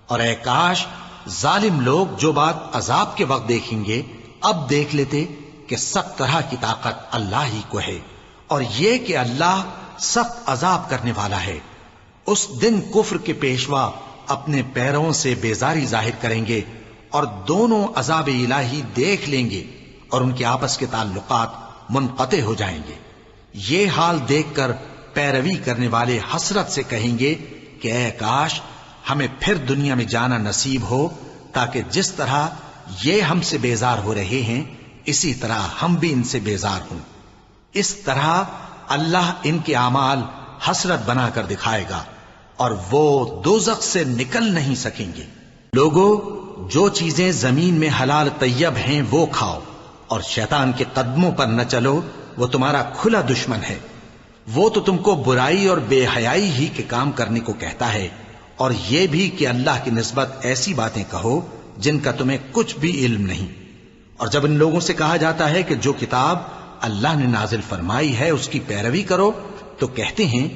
اور اے کاش ظالم لوگ جو بات عذاب کے وقت دیکھیں گے اب دیکھ لیتے کہ سب طرح کی طاقت اللہ ہی کو ہے، اور یہ کہ اللہ سخت عذاب کرنے والا ہے۔ اس دن کفر کے پیشوا اپنے پیروں سے بیزاری ظاہر کریں گے اور دونوں عذاب الہی دیکھ لیں گے اور ان کے آپس کے تعلقات منقطع ہو جائیں گے۔ یہ حال دیکھ کر پیروی کرنے والے حسرت سے کہیں گے کہ اے کاش ہمیں پھر دنیا میں جانا نصیب ہو، تاکہ جس طرح یہ ہم سے بیزار ہو رہے ہیں اسی طرح ہم بھی ان سے بیزار ہوں۔ اس طرح اللہ ان کے اعمال حسرت بنا کر دکھائے گا اور وہ دوزخ سے نکل نہیں سکیں گے۔ لوگوں، جو چیزیں زمین میں حلال طیب ہیں وہ کھاؤ، اور شیطان کے قدموں پر نہ چلو، وہ تمہارا کھلا دشمن ہے۔ وہ تو تم کو برائی اور بے حیائی ہی کے کام کرنے کو کہتا ہے، اور یہ بھی کہ اللہ کی نسبت ایسی باتیں کہو جن کا تمہیں کچھ بھی علم نہیں۔ اور جب ان لوگوں سے کہا جاتا ہے کہ جو کتاب اللہ نے نازل فرمائی ہے اس کی پیروی کرو، تو کہتے ہیں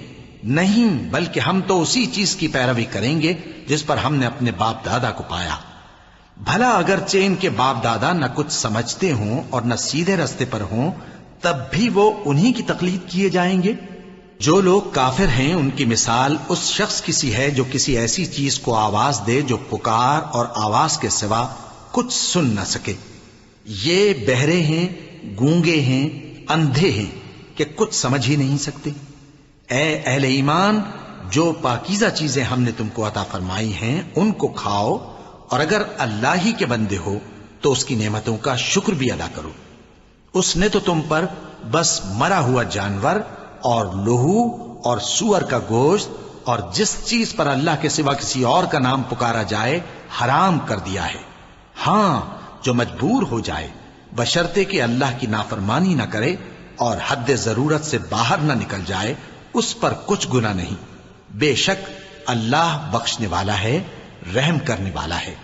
نہیں، بلکہ ہم تو اسی چیز کی پیروی کریں گے جس پر ہم نے اپنے باپ دادا کو پایا۔ بھلا اگرچہ ان کے باپ دادا نہ کچھ سمجھتے ہوں اور نہ سیدھے رستے پر ہوں، تب بھی وہ انہی کی تقلید کیے جائیں گے۔ جو لوگ کافر ہیں ان کی مثال اس شخص کی سی ہے جو کسی ایسی چیز کو آواز دے جو پکار اور آواز کے سوا کچھ سن نہ سکے۔ یہ بہرے ہیں، گونگے ہیں، اندھے ہیں کہ کچھ سمجھ ہی نہیں سکتے۔ اے اہل ایمان، جو پاکیزہ چیزیں ہم نے تم کو عطا فرمائی ہیں ان کو کھاؤ، اور اگر اللہ ہی کے بندے ہو تو اس کی نعمتوں کا شکر بھی ادا کرو۔ اس نے تو تم پر بس مرا ہوا جانور اور لہو اور سور کا گوشت اور جس چیز پر اللہ کے سوا کسی اور کا نام پکارا جائے حرام کر دیا ہے۔ ہاں، جو مجبور ہو جائے بشرطے کہ اللہ کی نافرمانی نہ کرے اور حد ضرورت سے باہر نہ نکل جائے، اس پر کچھ گناہ نہیں۔ بے شک اللہ بخشنے والا ہے، رحم کرنے والا ہے۔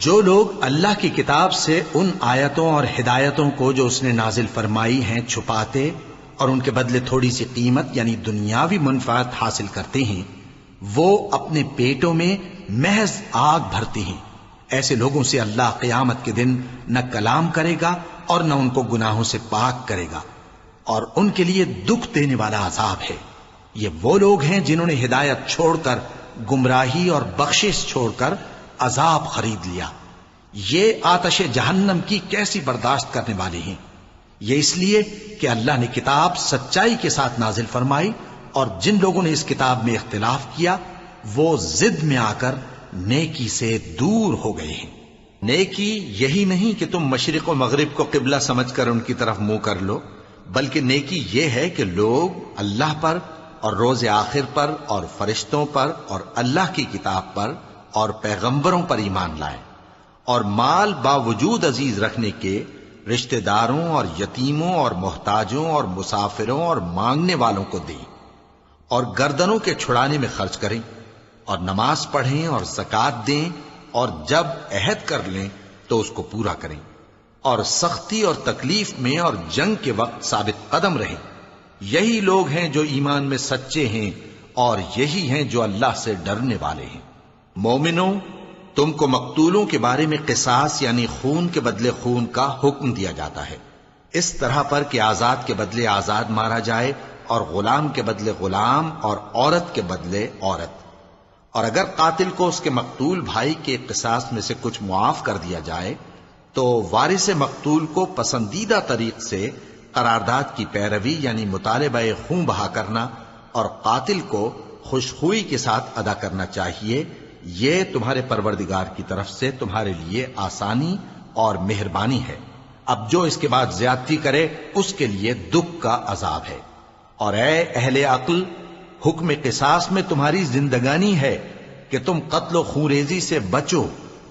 جو لوگ اللہ کی کتاب سے ان آیتوں اور ہدایتوں کو جو اس نے نازل فرمائی ہیں چھپاتے اور ان کے بدلے تھوڑی سی قیمت یعنی دنیاوی منفعت حاصل کرتے ہیں، وہ اپنے پیٹوں میں محض آگ بھرتے ہیں۔ ایسے لوگوں سے اللہ قیامت کے دن نہ کلام کرے گا اور نہ ان کو گناہوں سے پاک کرے گا، اور ان کے لیے دکھ دینے والا عذاب ہے۔ یہ وہ لوگ ہیں جنہوں نے ہدایت چھوڑ کر گمراہی اور بخشش چھوڑ کر عذاب خرید لیا۔ یہ آتش جہنم کی کیسی برداشت کرنے والے ہیں۔ یہ اس لیے کہ اللہ نے کتاب سچائی کے ساتھ نازل فرمائی، اور جن لوگوں نے اس کتاب میں اختلاف کیا وہ ضد میں آ کر نیکی سے دور ہو گئے ہیں۔ نیکی یہی نہیں کہ تم مشرق و مغرب کو قبلہ سمجھ کر ان کی طرف منہ کر لو، بلکہ نیکی یہ ہے کہ لوگ اللہ پر اور روز آخر پر اور فرشتوں پر اور اللہ کی کتاب پر اور پیغمبروں پر ایمان لائیں، اور مال باوجود عزیز رکھنے کے رشتہ داروں اور یتیموں اور محتاجوں اور مسافروں اور مانگنے والوں کو دیں، اور گردنوں کے چھڑانے میں خرچ کریں، اور نماز پڑھیں اور زکوٰۃ دیں، اور جب عہد کر لیں تو اس کو پورا کریں، اور سختی اور تکلیف میں اور جنگ کے وقت ثابت قدم رہیں۔ یہی لوگ ہیں جو ایمان میں سچے ہیں، اور یہی ہیں جو اللہ سے ڈرنے والے ہیں۔ مومنوں، تم کو مقتولوں کے بارے میں قصاص یعنی خون کے بدلے خون کا حکم دیا جاتا ہے، اس طرح پر کہ آزاد کے بدلے آزاد مارا جائے، اور غلام کے بدلے غلام، اور عورت کے بدلے عورت۔ اور اگر قاتل کو اس کے مقتول بھائی کے قصاص میں سے کچھ معاف کر دیا جائے تو وارث مقتول کو پسندیدہ طریق سے قرارداد کی پیروی یعنی مطالبہ خون بہا کرنا اور قاتل کو خوشخوئی کے ساتھ ادا کرنا چاہیے۔ یہ تمہارے پروردگار کی طرف سے تمہارے لیے آسانی اور مہربانی ہے۔ اب جو اس کے بعد زیادتی کرے اس کے لیے دکھ کا عذاب ہے۔ اور اے اہل عقل، حکم قصاص میں تمہاری زندگانی ہے کہ تم قتل و خونریزی سے بچو۔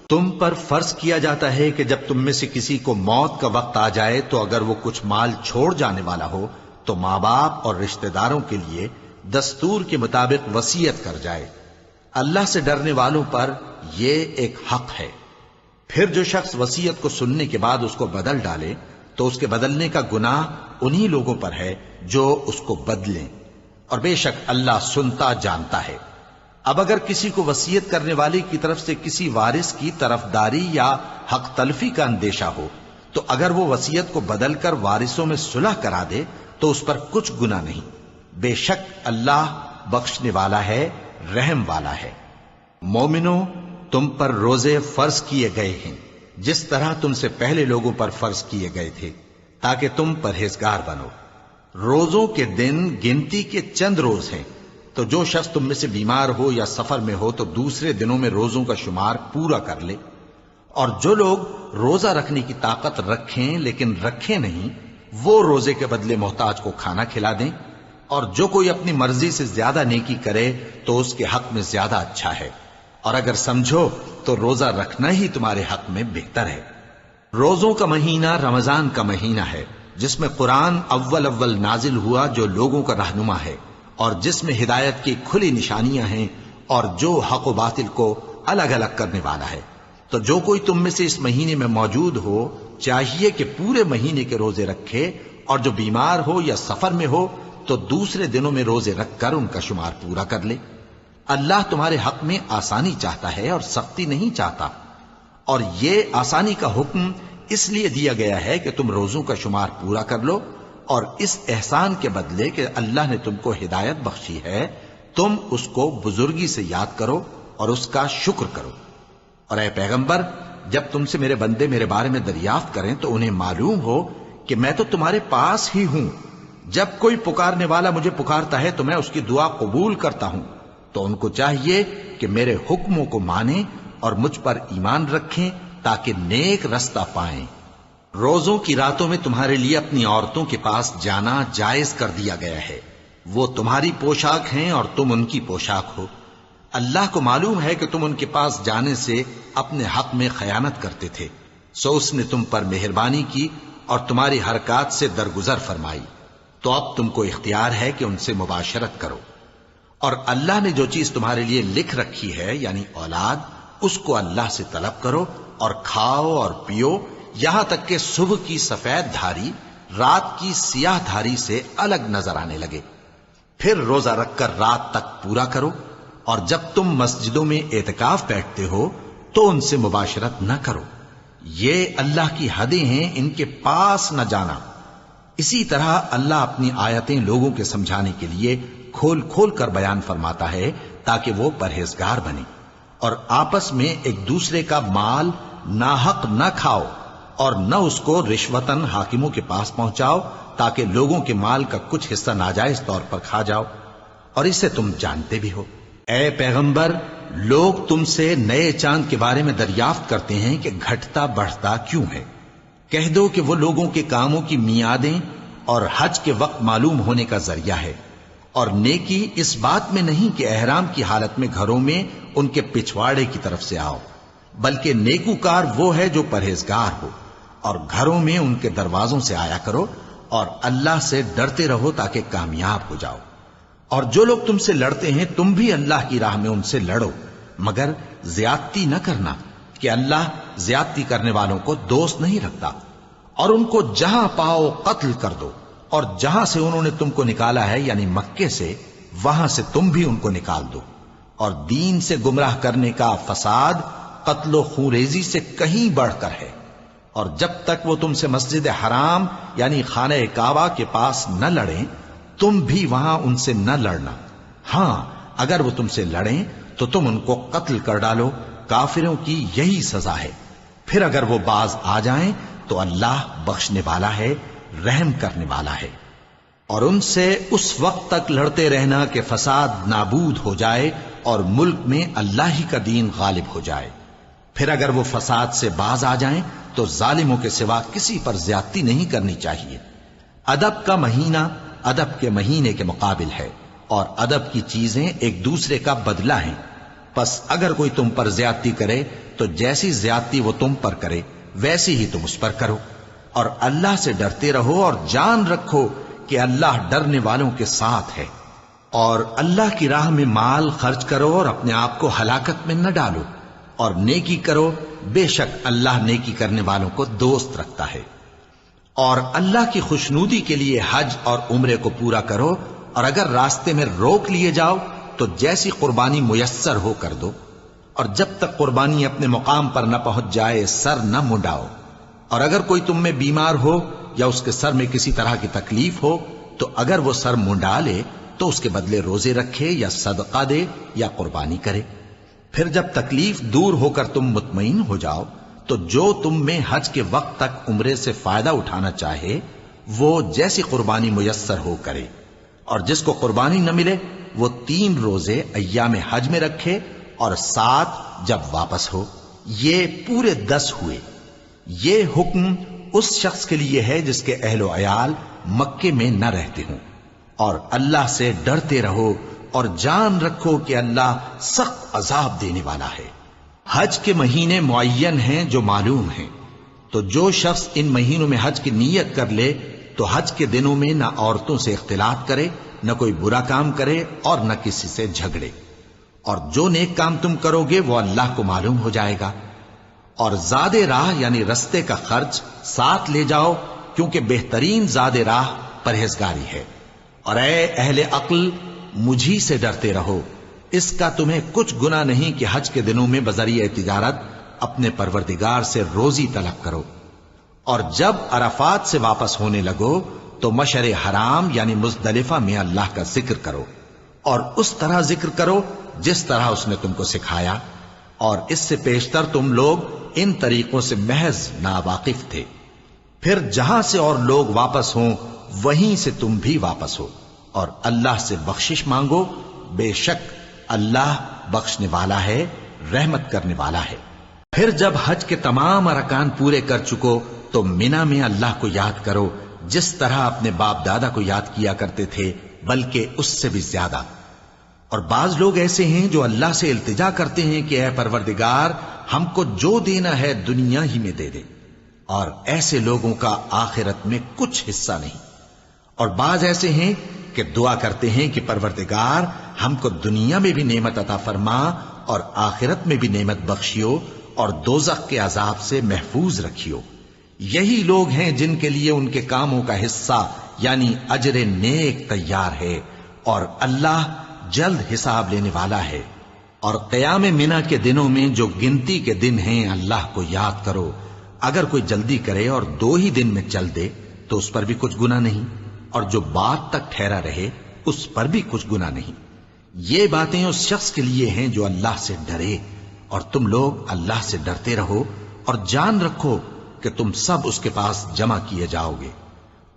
تم پر فرض کیا جاتا ہے کہ جب تم میں سے کسی کو موت کا وقت آ جائے تو اگر وہ کچھ مال چھوڑ جانے والا ہو تو ماں باپ اور رشتہ داروں کے لیے دستور کے مطابق وصیت کر جائے۔ اللہ سے ڈرنے والوں پر یہ ایک حق ہے۔ پھر جو شخص وصیت کو سننے کے بعد اس کو بدل ڈالے تو اس کے بدلنے کا گناہ انہی لوگوں پر ہے جو اس کو بدلیں، اور بے شک اللہ سنتا جانتا ہے۔ اب اگر کسی کو وصیت کرنے والے کی طرف سے کسی وارث کی طرفداری یا حق تلفی کا اندیشہ ہو تو اگر وہ وصیت کو بدل کر وارثوں میں صلح کرا دے تو اس پر کچھ گناہ نہیں، بے شک اللہ بخشنے والا ہے، رحم والا ہے۔ مومنوں، تم پر روزے فرض کیے گئے ہیں جس طرح تم سے پہلے لوگوں پر فرض کیے گئے تھے تاکہ تم پرہیزگار بنو۔ روزوں کے دن گنتی کے چند روز ہیں، تو جو شخص تم میں سے بیمار ہو یا سفر میں ہو تو دوسرے دنوں میں روزوں کا شمار پورا کر لے۔ اور جو لوگ روزہ رکھنے کی طاقت رکھیں لیکن رکھیں نہیں، وہ روزے کے بدلے محتاج کو کھانا کھلا دیں۔ اور جو کوئی اپنی مرضی سے زیادہ نیکی کرے تو اس کے حق میں زیادہ اچھا ہے، اور اگر سمجھو تو روزہ رکھنا ہی تمہارے حق میں بہتر ہے۔ روزوں کا مہینہ رمضان کا مہینہ ہے جس میں قرآن اول نازل ہوا، جو لوگوں کا رہنما ہے اور جس میں ہدایت کی کھلی نشانیاں ہیں اور جو حق و باطل کو الگ الگ کرنے والا ہے۔ تو جو کوئی تم میں سے اس مہینے میں موجود ہو چاہیے کہ پورے مہینے کے روزے رکھے، اور جو بیمار ہو یا سفر میں ہو تو دوسرے دنوں میں روزے رکھ کر ان کا شمار پورا کر لے۔ اللہ تمہارے حق میں آسانی چاہتا ہے اور سختی نہیں چاہتا، اور یہ آسانی کا حکم اس لیے دیا گیا ہے کہ تم روزوں کا شمار پورا کر لو، اور اس احسان کے بدلے کہ اللہ نے تم کو ہدایت بخشی ہے تم اس کو بزرگی سے یاد کرو اور اس کا شکر کرو۔ اور اے پیغمبر، جب تم سے میرے بندے میرے بارے میں دریافت کریں تو انہیں معلوم ہو کہ میں تو تمہارے پاس ہی ہوں۔ جب کوئی پکارنے والا مجھے پکارتا ہے تو میں اس کی دعا قبول کرتا ہوں، تو ان کو چاہیے کہ میرے حکموں کو مانیں اور مجھ پر ایمان رکھیں تاکہ نیک رستہ پائیں۔ روزوں کی راتوں میں تمہارے لیے اپنی عورتوں کے پاس جانا جائز کر دیا گیا ہے، وہ تمہاری پوشاک ہیں اور تم ان کی پوشاک ہو۔ اللہ کو معلوم ہے کہ تم ان کے پاس جانے سے اپنے حق میں خیانت کرتے تھے، سو اس نے تم پر مہربانی کی اور تمہاری حرکات سے درگزر فرمائی، تو اب تم کو اختیار ہے کہ ان سے مباشرت کرو۔ اور اللہ نے جو چیز تمہارے لیے لکھ رکھی ہے یعنی اولاد، اس کو اللہ سے طلب کرو اور کھاؤ اور پیو، یہاں تک کہ صبح کی سفید دھاری رات کی سیاہ دھاری سے الگ نظر آنے لگے۔ پھر روزہ رکھ کر رات تک پورا کرو، اور جب تم مسجدوں میں اعتکاف بیٹھتے ہو تو ان سے مباشرت نہ کرو، یہ اللہ کی حدیں ہیں، ان کے پاس نہ جانا۔ اسی طرح اللہ اپنی آیتیں لوگوں کے سمجھانے کے لیے کھول کھول کر بیان فرماتا ہے تاکہ وہ پرہیزگار بنے۔ اور آپس میں ایک دوسرے کا مال ناحق نہ کھاؤ، اور نہ اس کو رشوتاً حاکموں کے پاس پہنچاؤ تاکہ لوگوں کے مال کا کچھ حصہ ناجائز طور پر کھا جاؤ، اور اسے تم جانتے بھی ہو۔ اے پیغمبر، لوگ تم سے نئے چاند کے بارے میں دریافت کرتے ہیں کہ گھٹتا بڑھتا کیوں ہے؟ کہہ دو کہ وہ لوگوں کے کاموں کی میعادیں اور حج کے وقت معلوم ہونے کا ذریعہ ہے، اور نیکی اس بات میں نہیں کہ احرام کی حالت میں گھروں میں ان کے پچھواڑے کی طرف سے آؤ، بلکہ نیکوکار وہ ہے جو پرہیزگار ہو، اور گھروں میں ان کے دروازوں سے آیا کرو، اور اللہ سے ڈرتے رہو تاکہ کامیاب ہو جاؤ۔ اور جو لوگ تم سے لڑتے ہیں تم بھی اللہ کی راہ میں ان سے لڑو، مگر زیادتی نہ کرنا، کہ اللہ زیادتی کرنے والوں کو دوست نہیں رکھتا۔ اور ان کو جہاں پاؤ قتل کر دو، اور جہاں سے انہوں نے تم کو نکالا ہے یعنی مکے سے، وہاں سے تم بھی ان کو نکال دو۔ اور دین سے گمراہ کرنے کا فساد قتل و خونریزی سے کہیں بڑھ کر ہے۔ اور جب تک وہ تم سے مسجد حرام یعنی خانہ کعبہ کے پاس نہ لڑیں تم بھی وہاں ان سے نہ لڑنا۔ ہاں اگر وہ تم سے لڑیں تو تم ان کو قتل کر ڈالو، کافروں کی یہی سزا ہے۔ پھر اگر وہ باز آ جائیں تو اللہ بخشنے والا ہے، رحم کرنے والا ہے۔ اور ان سے اس وقت تک لڑتے رہنا کہ فساد نابود ہو جائے اور ملک میں اللہ ہی کا دین غالب ہو جائے۔ پھر اگر وہ فساد سے باز آ جائیں تو ظالموں کے سوا کسی پر زیادتی نہیں کرنی چاہیے۔ ادب کا مہینہ ادب کے مہینے کے مقابل ہے، اور ادب کی چیزیں ایک دوسرے کا بدلہ ہیں۔ پس اگر کوئی تم پر زیادتی کرے تو جیسی زیادتی وہ تم پر کرے ویسی ہی تم اس پر کرو، اور اللہ سے ڈرتے رہو اور جان رکھو کہ اللہ ڈرنے والوں کے ساتھ ہے۔ اور اللہ کی راہ میں مال خرچ کرو اور اپنے آپ کو ہلاکت میں نہ ڈالو، اور نیکی کرو، بے شک اللہ نیکی کرنے والوں کو دوست رکھتا ہے۔ اور اللہ کی خوشنودی کے لیے حج اور عمرے کو پورا کرو، اور اگر راستے میں روک لیے جاؤ تو جیسی قربانی میسر ہو کر دو، اور جب تک قربانی اپنے مقام پر نہ پہنچ جائے سر نہ منڈاؤ۔ اور اگر کوئی تم میں بیمار ہو یا اس کے سر میں کسی طرح کی تکلیف ہو تو اگر وہ سر منڈا لے تو اس کے بدلے روزے رکھے یا صدقہ دے یا قربانی کرے۔ پھر جب تکلیف دور ہو کر تم مطمئن ہو جاؤ تو جو تم میں حج کے وقت تک عمرے سے فائدہ اٹھانا چاہے وہ جیسی قربانی میسر ہو کرے، اور جس کو قربانی نہ ملے وہ 3 روزے ایام حج میں رکھے اور 7 جب واپس ہو، یہ پورے 10 ہوئے۔ یہ حکم اس شخص کے لیے ہے جس کے اہل و عیال مکے میں نہ رہتے ہوں۔ اور اللہ سے ڈرتے رہو اور جان رکھو کہ اللہ سخت عذاب دینے والا ہے۔ حج کے مہینے معین ہیں جو معلوم ہیں، تو جو شخص ان مہینوں میں حج کی نیت کر لے تو حج کے دنوں میں نہ عورتوں سے اختلاط کرے، نہ کوئی برا کام کرے اور نہ کسی سے جھگڑے۔ اور جو نیک کام تم کرو گے وہ اللہ کو معلوم ہو جائے گا۔ اور زاد راہ یعنی رستے کا خرچ ساتھ لے جاؤ، کیونکہ بہترین زاد راہ پرہیزگاری ہے۔ اور اے اہل عقل مجھی سے ڈرتے رہو، اس کا تمہیں کچھ گناہ نہیں کہ حج کے دنوں میں بذریعہ تجارت اپنے پروردگار سے روزی طلب کرو۔ اور جب عرفات سے واپس ہونے لگو تو مشعر حرام یعنی مزدلفہ میں اللہ کا ذکر کرو، اور اس طرح ذکر کرو جس طرح اس نے تم کو سکھایا، اور اس سے پیشتر تم لوگ ان طریقوں سے محض ناواقف تھے۔ پھر جہاں سے اور لوگ واپس ہوں وہیں سے تم بھی واپس ہو، اور اللہ سے بخشش مانگو، بے شک اللہ بخشنے والا ہے، رحمت کرنے والا ہے۔ پھر جب حج کے تمام ارکان پورے کر چکو تو مینا میں اللہ کو یاد کرو جس طرح اپنے باپ دادا کو یاد کیا کرتے تھے، بلکہ اس سے بھی زیادہ۔ اور بعض لوگ ایسے ہیں جو اللہ سے التجا کرتے ہیں کہ اے پروردگار ہم کو جو دینا ہے دنیا ہی میں دے دے، اور ایسے لوگوں کا آخرت میں کچھ حصہ نہیں۔ اور بعض ایسے ہیں کہ دعا کرتے ہیں کہ پروردگار ہم کو دنیا میں بھی نعمت عطا فرما اور آخرت میں بھی نعمت بخشیو اور دوزخ کے عذاب سے محفوظ رکھیو۔ یہی لوگ ہیں جن کے لیے ان کے کاموں کا حصہ یعنی اجر نیک تیار ہے، اور اللہ جلد حساب لینے والا ہے۔ اور قیام منا کے دنوں میں جو گنتی کے دن ہیں اللہ کو یاد کرو۔ اگر کوئی جلدی کرے اور 2 ہی دن میں چل دے تو اس پر بھی کچھ گناہ نہیں، اور جو بات تک ٹھہرا رہے اس پر بھی کچھ گناہ نہیں۔ یہ باتیں اس شخص کے لیے ہیں جو اللہ سے ڈرے، اور تم لوگ اللہ سے ڈرتے رہو اور جان رکھو کہ تم سب اس کے پاس جمع کیے جاؤ گے۔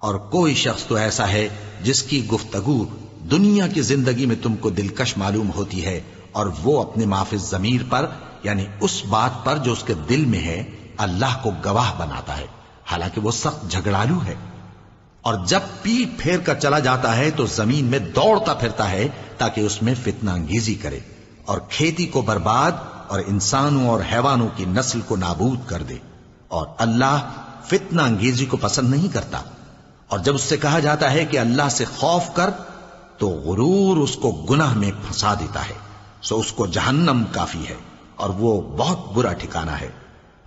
اور کوئی شخص تو ایسا ہے جس کی گفتگو دنیا کی زندگی میں تم کو دلکش معلوم ہوتی ہے اور وہ اپنے معافی ضمیر پر یعنی اس بات پر جو اس کے دل میں ہے اللہ کو گواہ بناتا ہے، حالانکہ وہ سخت جھگڑالو ہے۔ اور جب پیٹ پھیر کر چلا جاتا ہے تو زمین میں دوڑتا پھرتا ہے تاکہ اس میں فتنہ انگیزی کرے اور کھیتی کو برباد اور انسانوں اور حیوانوں کی نسل کو نابود کر دے، اور اللہ فتنہ انگیزی کو پسند نہیں کرتا۔ اور جب اس سے کہا جاتا ہے کہ اللہ سے خوف کر تو غرور اس کو گناہ میں پھنسا دیتا ہے، سو اس کو جہنم کافی ہے اور وہ بہت برا ٹھکانہ ہے۔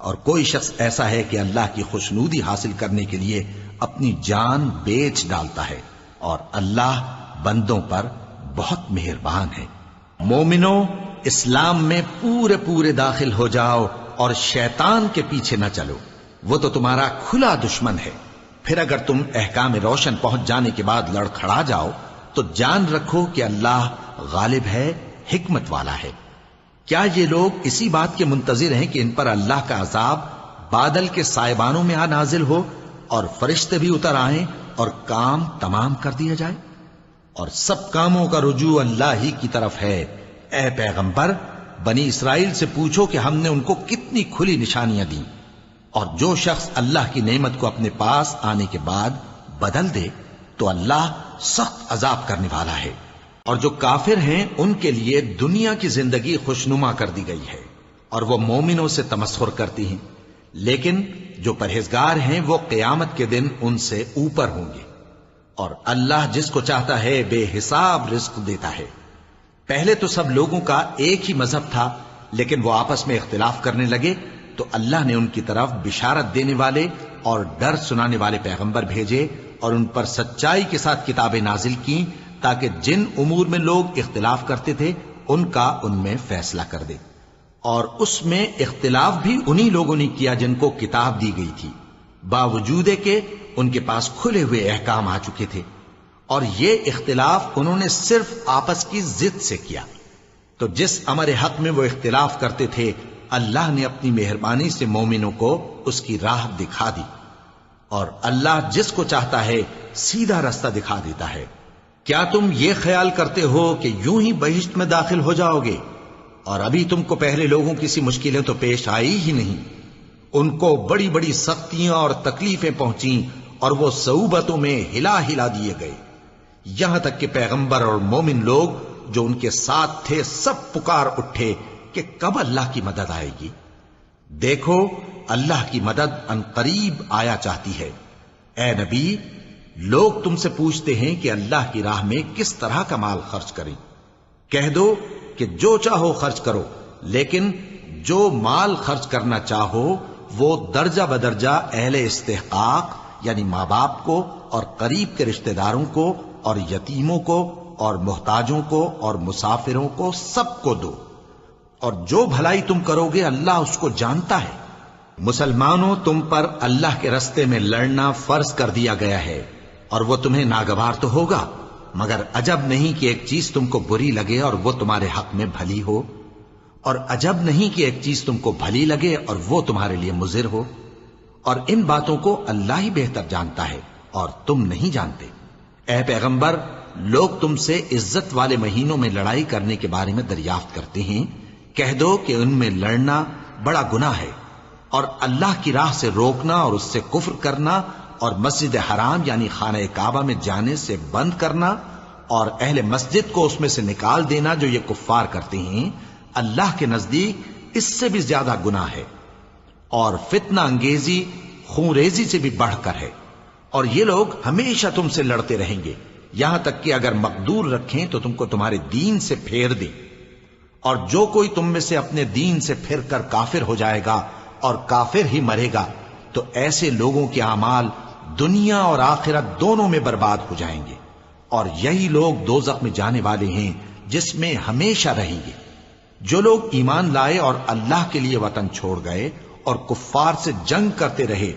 اور کوئی شخص ایسا ہے کہ اللہ کی خوشنودی حاصل کرنے کے لیے اپنی جان بیچ ڈالتا ہے، اور اللہ بندوں پر بہت مہربان ہے۔ مومنو، اسلام میں پورے داخل ہو جاؤ اور شیطان کے پیچھے نہ چلو، وہ تو تمہارا کھلا دشمن ہے۔ پھر اگر تم احکام روشن پہنچ جانے کے بعد لڑکھڑا جاؤ تو جان رکھو کہ اللہ غالب ہے، حکمت والا ہے۔ کیا یہ لوگ اسی بات کے منتظر ہیں کہ ان پر اللہ کا عذاب بادل کے سائبانوں میں نازل ہو اور فرشتے بھی اتر آئیں اور کام تمام کر دیا جائے؟ اور سب کاموں کا رجوع اللہ ہی کی طرف ہے۔ اے پیغمبر، بنی اسرائیل سے پوچھو کہ ہم نے ان کو کتنی کھلی نشانیاں دیں، اور جو شخص اللہ کی نعمت کو اپنے پاس آنے کے بعد بدل دے تو اللہ سخت عذاب کرنے والا ہے۔ اور جو کافر ہیں ان کے لیے دنیا کی زندگی خوشنما کر دی گئی ہے اور وہ مومنوں سے تمسخر کرتی ہیں، لیکن جو پرہیزگار ہیں وہ قیامت کے دن ان سے اوپر ہوں گے۔ اور اللہ جس کو چاہتا ہے بے حساب رزق دیتا ہے۔ پہلے تو سب لوگوں کا ایک ہی مذہب تھا، لیکن وہ آپس میں اختلاف کرنے لگے تو اللہ نے ان کی طرف بشارت دینے والے اور ڈر سنانے والے پیغمبر بھیجے اور ان پر سچائی کے ساتھ کتابیں نازل کی تاکہ جن امور میں لوگ اختلاف کرتے تھے ان کا ان میں فیصلہ کر دے۔ اور اس میں اختلاف بھی انہی لوگوں نے کیا جن کو کتاب دی گئی تھی، باوجود کہ ان کے پاس کھلے ہوئے احکام آ چکے تھے، اور یہ اختلاف انہوں نے صرف آپس کی ضد سے کیا۔ تو جس امر حق میں وہ اختلاف کرتے تھے اللہ نے اپنی مہربانی سے مومنوں کو اس کی راہ دکھا دی، اور اللہ جس کو چاہتا ہے سیدھا رستہ دکھا دیتا ہے۔ کیا تم یہ خیال کرتے ہو کہ یوں ہی بہشت میں داخل ہو جاؤ گے، اور ابھی تم کو پہلے لوگوں کی سی مشکلیں تو پیش آئی ہی نہیں؟ ان کو بڑی بڑی سختیاں اور تکلیفیں پہنچیں اور وہ صعوبتوں میں ہلا دیے گئے، یہاں تک کہ پیغمبر اور مومن لوگ جو ان کے ساتھ تھے سب پکار اٹھے کہ کب اللہ کی مدد آئے گی۔ دیکھو اللہ کی مدد ان قریب آیا چاہتی ہے۔ اے نبی، لوگ تم سے پوچھتے ہیں کہ اللہ کی راہ میں کس طرح کا مال خرچ کریں۔ کہہ دو کہ جو چاہو خرچ کرو، لیکن جو مال خرچ کرنا چاہو وہ درجہ بدرجہ اہل استحقاق یعنی ماں باپ کو اور قریب کے رشتہ داروں کو اور یتیموں کو اور محتاجوں کو اور مسافروں کو سب کو دو، اور جو بھلائی تم کرو گے اللہ اس کو جانتا ہے۔ مسلمانوں، تم پر اللہ کے رستے میں لڑنا فرض کر دیا گیا ہے، اور وہ تمہیں ناگوار تو ہوگا، مگر عجب نہیں کہ ایک چیز تم کو بری لگے اور وہ تمہارے حق میں بھلی ہو، اور عجب نہیں کہ ایک چیز تم کو بھلی لگے اور وہ تمہارے لیے مضر ہو، اور ان باتوں کو اللہ ہی بہتر جانتا ہے اور تم نہیں جانتے۔ اے پیغمبر، لوگ تم سے عزت والے مہینوں میں لڑائی کرنے کے بارے میں دریافت کرتے ہیں، کہہ دو کہ ان میں لڑنا بڑا گناہ ہے، اور اللہ کی راہ سے روکنا اور اس سے کفر کرنا اور مسجد حرام یعنی خانہ کعبہ میں جانے سے بند کرنا اور اہل مسجد کو اس میں سے نکال دینا جو یہ کفار کرتے ہیں، اللہ کے نزدیک اس سے بھی زیادہ گناہ ہے، اور فتنہ انگیزی خون ریزی سے بھی بڑھ کر ہے۔ اور یہ لوگ ہمیشہ تم سے لڑتے رہیں گے، یہاں تک کہ اگر مقدور رکھیں تو تم کو تمہارے دین سے پھیر دیں، اور جو کوئی تم میں سے اپنے دین سے پھر کر کافر ہو جائے گا اور کافر ہی مرے گا تو ایسے لوگوں کے اعمال دنیا اور آخرت دونوں میں برباد ہو جائیں گے، اور یہی لوگ دوزخ میں جانے والے ہیں جس میں ہمیشہ رہیں گے۔ جو لوگ ایمان لائے اور اللہ کے لیے وطن چھوڑ گئے اور کفار سے جنگ کرتے رہے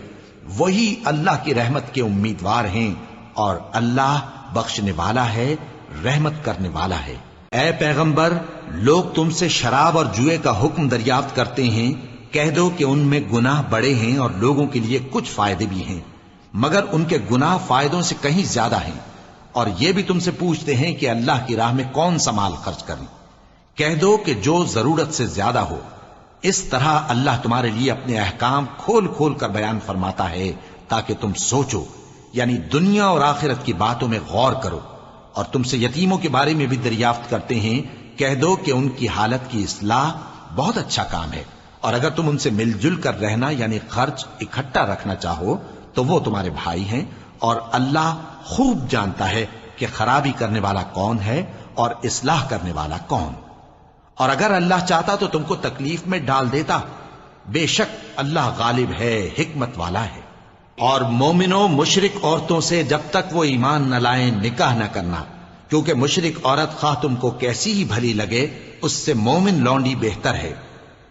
وہی اللہ کی رحمت کے امیدوار ہیں، اور اللہ بخشنے والا ہے، رحمت کرنے والا ہے۔ اے پیغمبر، لوگ تم سے شراب اور جوئے کا حکم دریافت کرتے ہیں، کہہ دو کہ ان میں گناہ بڑے ہیں اور لوگوں کے لیے کچھ فائدے بھی ہیں، مگر ان کے گناہ فائدوں سے کہیں زیادہ ہیں۔ اور یہ بھی تم سے پوچھتے ہیں کہ اللہ کی راہ میں کون سا مال خرچ کریں، کہہ دو کہ جو ضرورت سے زیادہ ہو. اس طرح اللہ تمہارے لیے اپنے احکام کھول کھول کر بیان فرماتا ہے تاکہ تم سوچو، یعنی دنیا اور آخرت کی باتوں میں غور کرو. اور تم سے یتیموں کے بارے میں بھی دریافت کرتے ہیں، کہہ دو کہ ان کی حالت کی اصلاح بہت اچھا کام ہے، اور اگر تم ان سے مل جل کر رہنا یعنی خرچ اکٹھا رکھنا چاہو تو وہ تمہارے بھائی ہیں، اور اللہ خوب جانتا ہے کہ خرابی کرنے والا کون ہے اور اصلاح کرنے والا کون. اور اگر اللہ چاہتا تو تم کو تکلیف میں ڈال دیتا، بے شک اللہ غالب ہے، حکمت والا ہے. اور مومنوں مشرک عورتوں سے جب تک وہ ایمان نہ لائیں نکاح نہ کرنا، کیونکہ مشرک عورت خواہ تم کو کیسی ہی بھلی لگے اس سے مومن لونڈی بہتر ہے.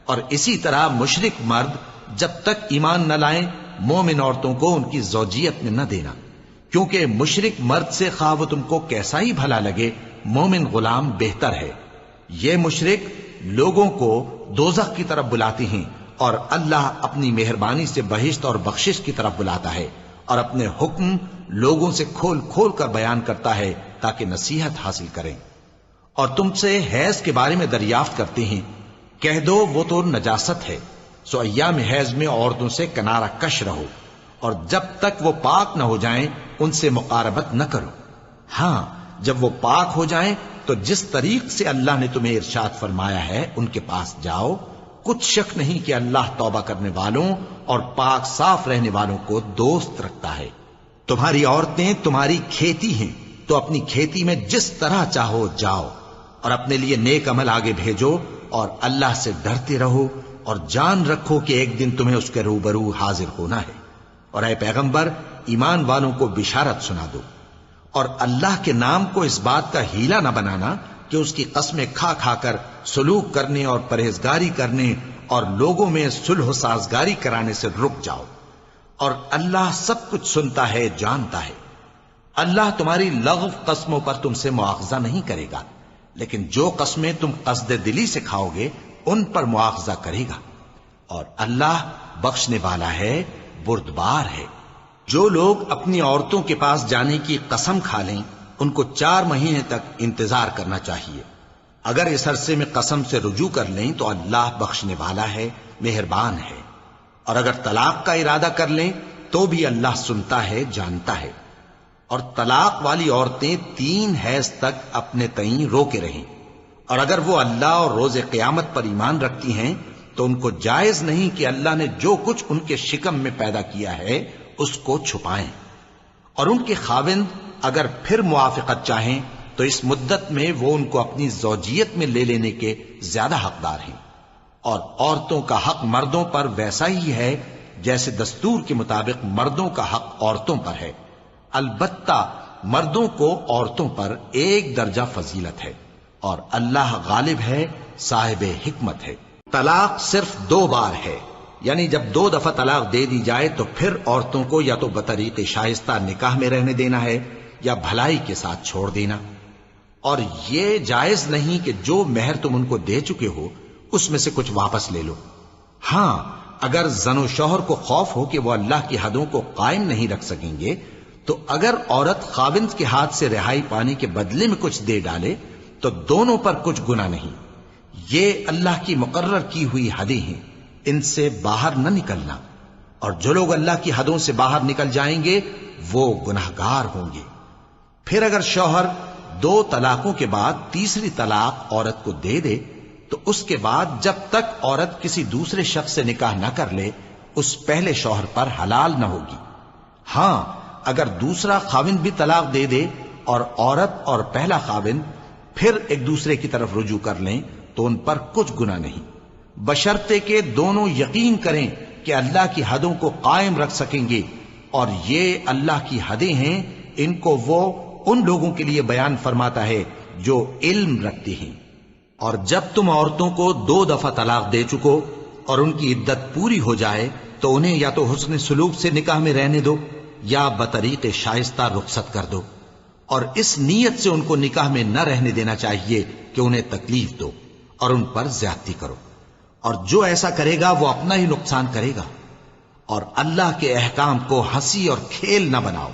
اور اسی طرح مشرک مرد جب تک ایمان نہ لائیں مومن عورتوں کو ان کی زوجیت میں نہ دینا، کیونکہ مشرک مرد سے خواہ وہ تم کو کیسا ہی بھلا لگے مومن غلام بہتر ہے. یہ مشرک لوگوں کو دوزخ کی طرف بلاتے ہیں، اور اللہ اپنی مہربانی سے بہشت اور بخشش کی طرف بلاتا ہے، اور اپنے حکم لوگوں سے کھول کھول کر بیان کرتا ہے تاکہ نصیحت حاصل کریں. اور تم سے حیض کے بارے میں دریافت کرتے ہیں، کہہ دو وہ تو نجاست ہے، سو ایام حیض میں عورتوں سے کنارہ کش رہو، اور جب تک وہ پاک نہ ہو جائیں ان سے مقاربت نہ کرو. ہاں جب وہ پاک ہو جائیں تو جس طریق سے اللہ نے تمہیں ارشاد فرمایا ہے ان کے پاس جاؤ. کچھ شک نہیں کہ اللہ توبہ کرنے والوں اور پاک صاف رہنے والوں کو دوست رکھتا ہے. تمہاری عورتیں تمہاری کھیتی ہیں، تو اپنی کھیتی میں جس طرح چاہو جاؤ، اور اپنے لیے نیک عمل آگے بھیجو، اور اللہ سے ڈرتے رہو، اور جان رکھو کہ ایک دن تمہیں اس کے روبرو حاضر ہونا ہے. اور اے پیغمبر ایمان والوں کو بشارت سنا دو، اور اللہ کے نام کو اس بات کا ہیلا نہ بنانا کہ اس کی قسمیں کھا کھا کر سلوک کرنے اور پرہیزگاری کرنے اور لوگوں میں صلح و سازگاری کرانے سے رک جاؤ. اور اللہ سب کچھ سنتا ہے، جانتا ہے. اللہ تمہاری لغو قسموں پر تم سے مواخذہ نہیں کرے گا، لیکن جو قسمیں تم قصد دلی سے کھاؤ گے ان پر مواخذہ کرے گا. اور اللہ بخشنے والا ہے، بردبار ہے. جو لوگ اپنی عورتوں کے پاس جانے کی قسم کھا لیں ان کو 4 مہینے تک انتظار کرنا چاہیے. اگر اس عرصے میں قسم سے رجوع کر لیں تو اللہ بخشنے والا ہے، مہربان ہے. اور اگر طلاق کا ارادہ کر لیں تو بھی اللہ سنتا ہے، جانتا ہے. اور طلاق والی عورتیں 3 حیض تک اپنے تئیں روکے رہیں، اور اگر وہ اللہ اور روز قیامت پر ایمان رکھتی ہیں تو ان کو جائز نہیں کہ اللہ نے جو کچھ ان کے شکم میں پیدا کیا ہے اس کو چھپائیں. اور ان کے خاوند اگر پھر موافقت چاہیں تو اس مدت میں وہ ان کو اپنی زوجیت میں لے لینے کے زیادہ حقدار ہیں. اور عورتوں کا حق مردوں پر ویسا ہی ہے جیسے دستور کے مطابق مردوں کا حق عورتوں پر ہے. البتہ مردوں کو عورتوں پر 1 درجہ فضیلت ہے، اور اللہ غالب ہے، صاحب حکمت ہے. طلاق صرف 2 بار ہے، یعنی جب 2 دفعہ طلاق دے دی جائے تو پھر عورتوں کو یا تو بطریق شائستہ نکاح میں رہنے دینا ہے یا بھلائی کے ساتھ چھوڑ دینا. اور یہ جائز نہیں کہ جو مہر تم ان کو دے چکے ہو اس میں سے کچھ واپس لے لو. ہاں اگر زن و شوہر کو خوف ہو کہ وہ اللہ کی حدوں کو قائم نہیں رکھ سکیں گے تو اگر عورت خاوند کے ہاتھ سے رہائی پانے کے بدلے میں کچھ دے ڈالے تو دونوں پر کچھ گناہ نہیں. یہ اللہ کی مقرر کی ہوئی حدیں ہیں، ان سے باہر نہ نکلنا. اور جو لوگ اللہ کی حدوں سے باہر نکل جائیں گے وہ گناہگار ہوں گے. پھر اگر شوہر 2 طلاقوں کے بعد تیسری طلاق عورت کو دے دے تو اس کے بعد جب تک عورت کسی دوسرے شخص سے نکاح نہ کر لے اس پہلے شوہر پر حلال نہ ہوگی. ہاں اگر دوسرا خاوند بھی طلاق دے دے اور عورت اور پہلا خاوند پھر ایک دوسرے کی طرف رجوع کر لیں تو ان پر کچھ گناہ نہیں، بشرطے کہ دونوں یقین کریں کہ اللہ کی حدوں کو قائم رکھ سکیں گے. اور یہ اللہ کی حدیں ہیں، ان کو وہ ان لوگوں کے لیے بیان فرماتا ہے جو علم رکھتے ہیں. اور جب تم عورتوں کو 2 دفعہ طلاق دے چکو اور ان کی عدت پوری ہو جائے تو انہیں یا تو حسن سلوک سے نکاح میں رہنے دو یا بطریق شائستہ رخصت کر دو. اور اس نیت سے ان کو نکاح میں نہ رہنے دینا چاہیے کہ انہیں تکلیف دو اور ان پر زیادتی کرو. اور جو ایسا کرے گا وہ اپنا ہی نقصان کرے گا. اور اللہ کے احکام کو ہنسی اور کھیل نہ بناؤ.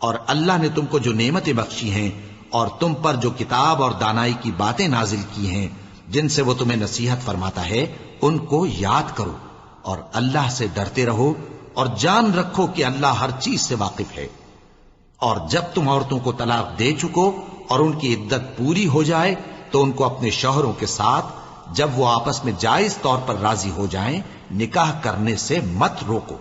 اور اللہ نے تم کو جو نعمتیں بخشی ہیں اور تم پر جو کتاب اور دانائی کی باتیں نازل کی ہیں جن سے وہ تمہیں نصیحت فرماتا ہے ان کو یاد کرو، اور اللہ سے ڈرتے رہو، اور جان رکھو کہ اللہ ہر چیز سے واقف ہے۔ اور جب تم عورتوں کو طلاق دے چکو اور ان کی عدت پوری ہو جائے تو ان کو اپنے شوہروں کے ساتھ جب وہ آپس میں جائز طور پر راضی ہو جائیں نکاح کرنے سے مت روکو۔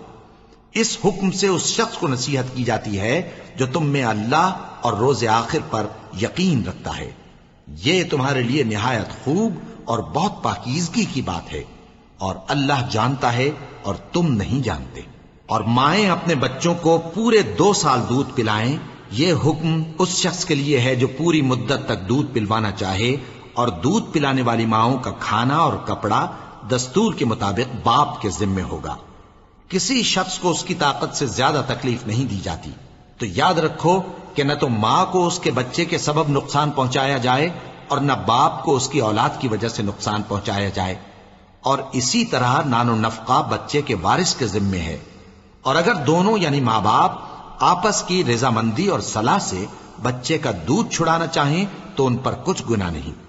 اس حکم سے اس شخص کو نصیحت کی جاتی ہے جو تم میں اللہ اور روز آخر پر یقین رکھتا ہے، یہ تمہارے لیے نہایت خوب اور بہت پاکیزگی کی بات ہے، اور اللہ جانتا ہے اور تم نہیں جانتے۔ اور مائیں اپنے بچوں کو پورے 2 سال دودھ پلائیں، یہ حکم اس شخص کے لیے ہے جو پوری مدت تک دودھ پلوانا چاہے، اور دودھ پلانے والی ماؤں کا کھانا اور کپڑا دستور کے مطابق باپ کے ذمے ہوگا۔ کسی شخص کو اس کی طاقت سے زیادہ تکلیف نہیں دی جاتی، تو یاد رکھو کہ نہ تو ماں کو اس کے بچے کے سبب نقصان پہنچایا جائے اور نہ باپ کو اس کی اولاد کی وجہ سے نقصان پہنچایا جائے، اور اسی طرح نان و نفقہ بچے کے وارث کے ذمے ہے۔ اور اگر دونوں یعنی ماں باپ آپس کی رضامندی اور صلاح سے بچے کا دودھ چھڑانا چاہیں تو ان پر کچھ گناہ نہیں،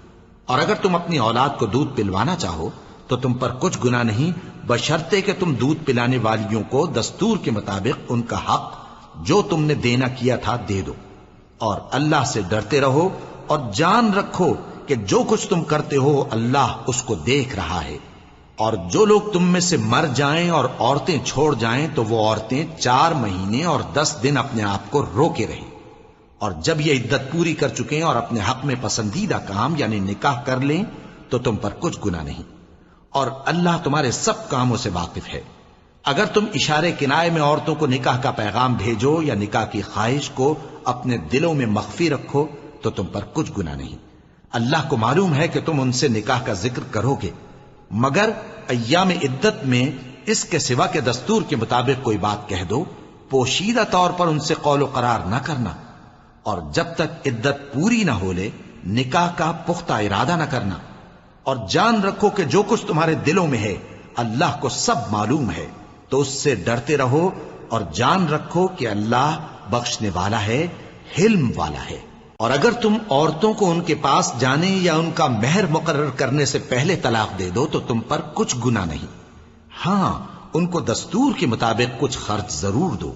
اور اگر تم اپنی اولاد کو دودھ پلوانا چاہو تو تم پر کچھ گناہ نہیں، بشرطے کہ تم دودھ پلانے والیوں کو دستور کے مطابق ان کا حق جو تم نے دینا کیا تھا دے دو، اور اللہ سے ڈرتے رہو، اور جان رکھو کہ جو کچھ تم کرتے ہو اللہ اس کو دیکھ رہا ہے۔ اور جو لوگ تم میں سے مر جائیں اور عورتیں چھوڑ جائیں تو وہ عورتیں 4 مہینے اور 10 دن اپنے آپ کو روکے رہیں، اور جب یہ عدت پوری کر چکیں اور اپنے حق میں پسندیدہ کام یعنی نکاح کر لیں تو تم پر کچھ گناہ نہیں، اور اللہ تمہارے سب کاموں سے واقف ہے۔ اگر تم اشارے کنائے میں عورتوں کو نکاح کا پیغام بھیجو یا نکاح کی خواہش کو اپنے دلوں میں مخفی رکھو تو تم پر کچھ گناہ نہیں، اللہ کو معلوم ہے کہ تم ان سے نکاح کا ذکر کرو گے، مگر ایام عدت میں اس کے سوا کے دستور کے مطابق کوئی بات کہہ دو، پوشیدہ طور پر ان سے قول و قرار نہ کرنا، اور جب تک عدت پوری نہ ہو لے نکاح کا پختہ ارادہ نہ کرنا، اور جان رکھو کہ جو کچھ تمہارے دلوں میں ہے اللہ کو سب معلوم ہے، تو اس سے ڈرتے رہو، اور جان رکھو کہ اللہ بخشنے والا ہے، حلم والا ہے۔ اور اگر تم عورتوں کو ان کے پاس جانے یا ان کا مہر مقرر کرنے سے پہلے طلاق دے دو تو تم پر کچھ گناہ نہیں، ہاں ان کو دستور کے مطابق کچھ خرچ ضرور دو،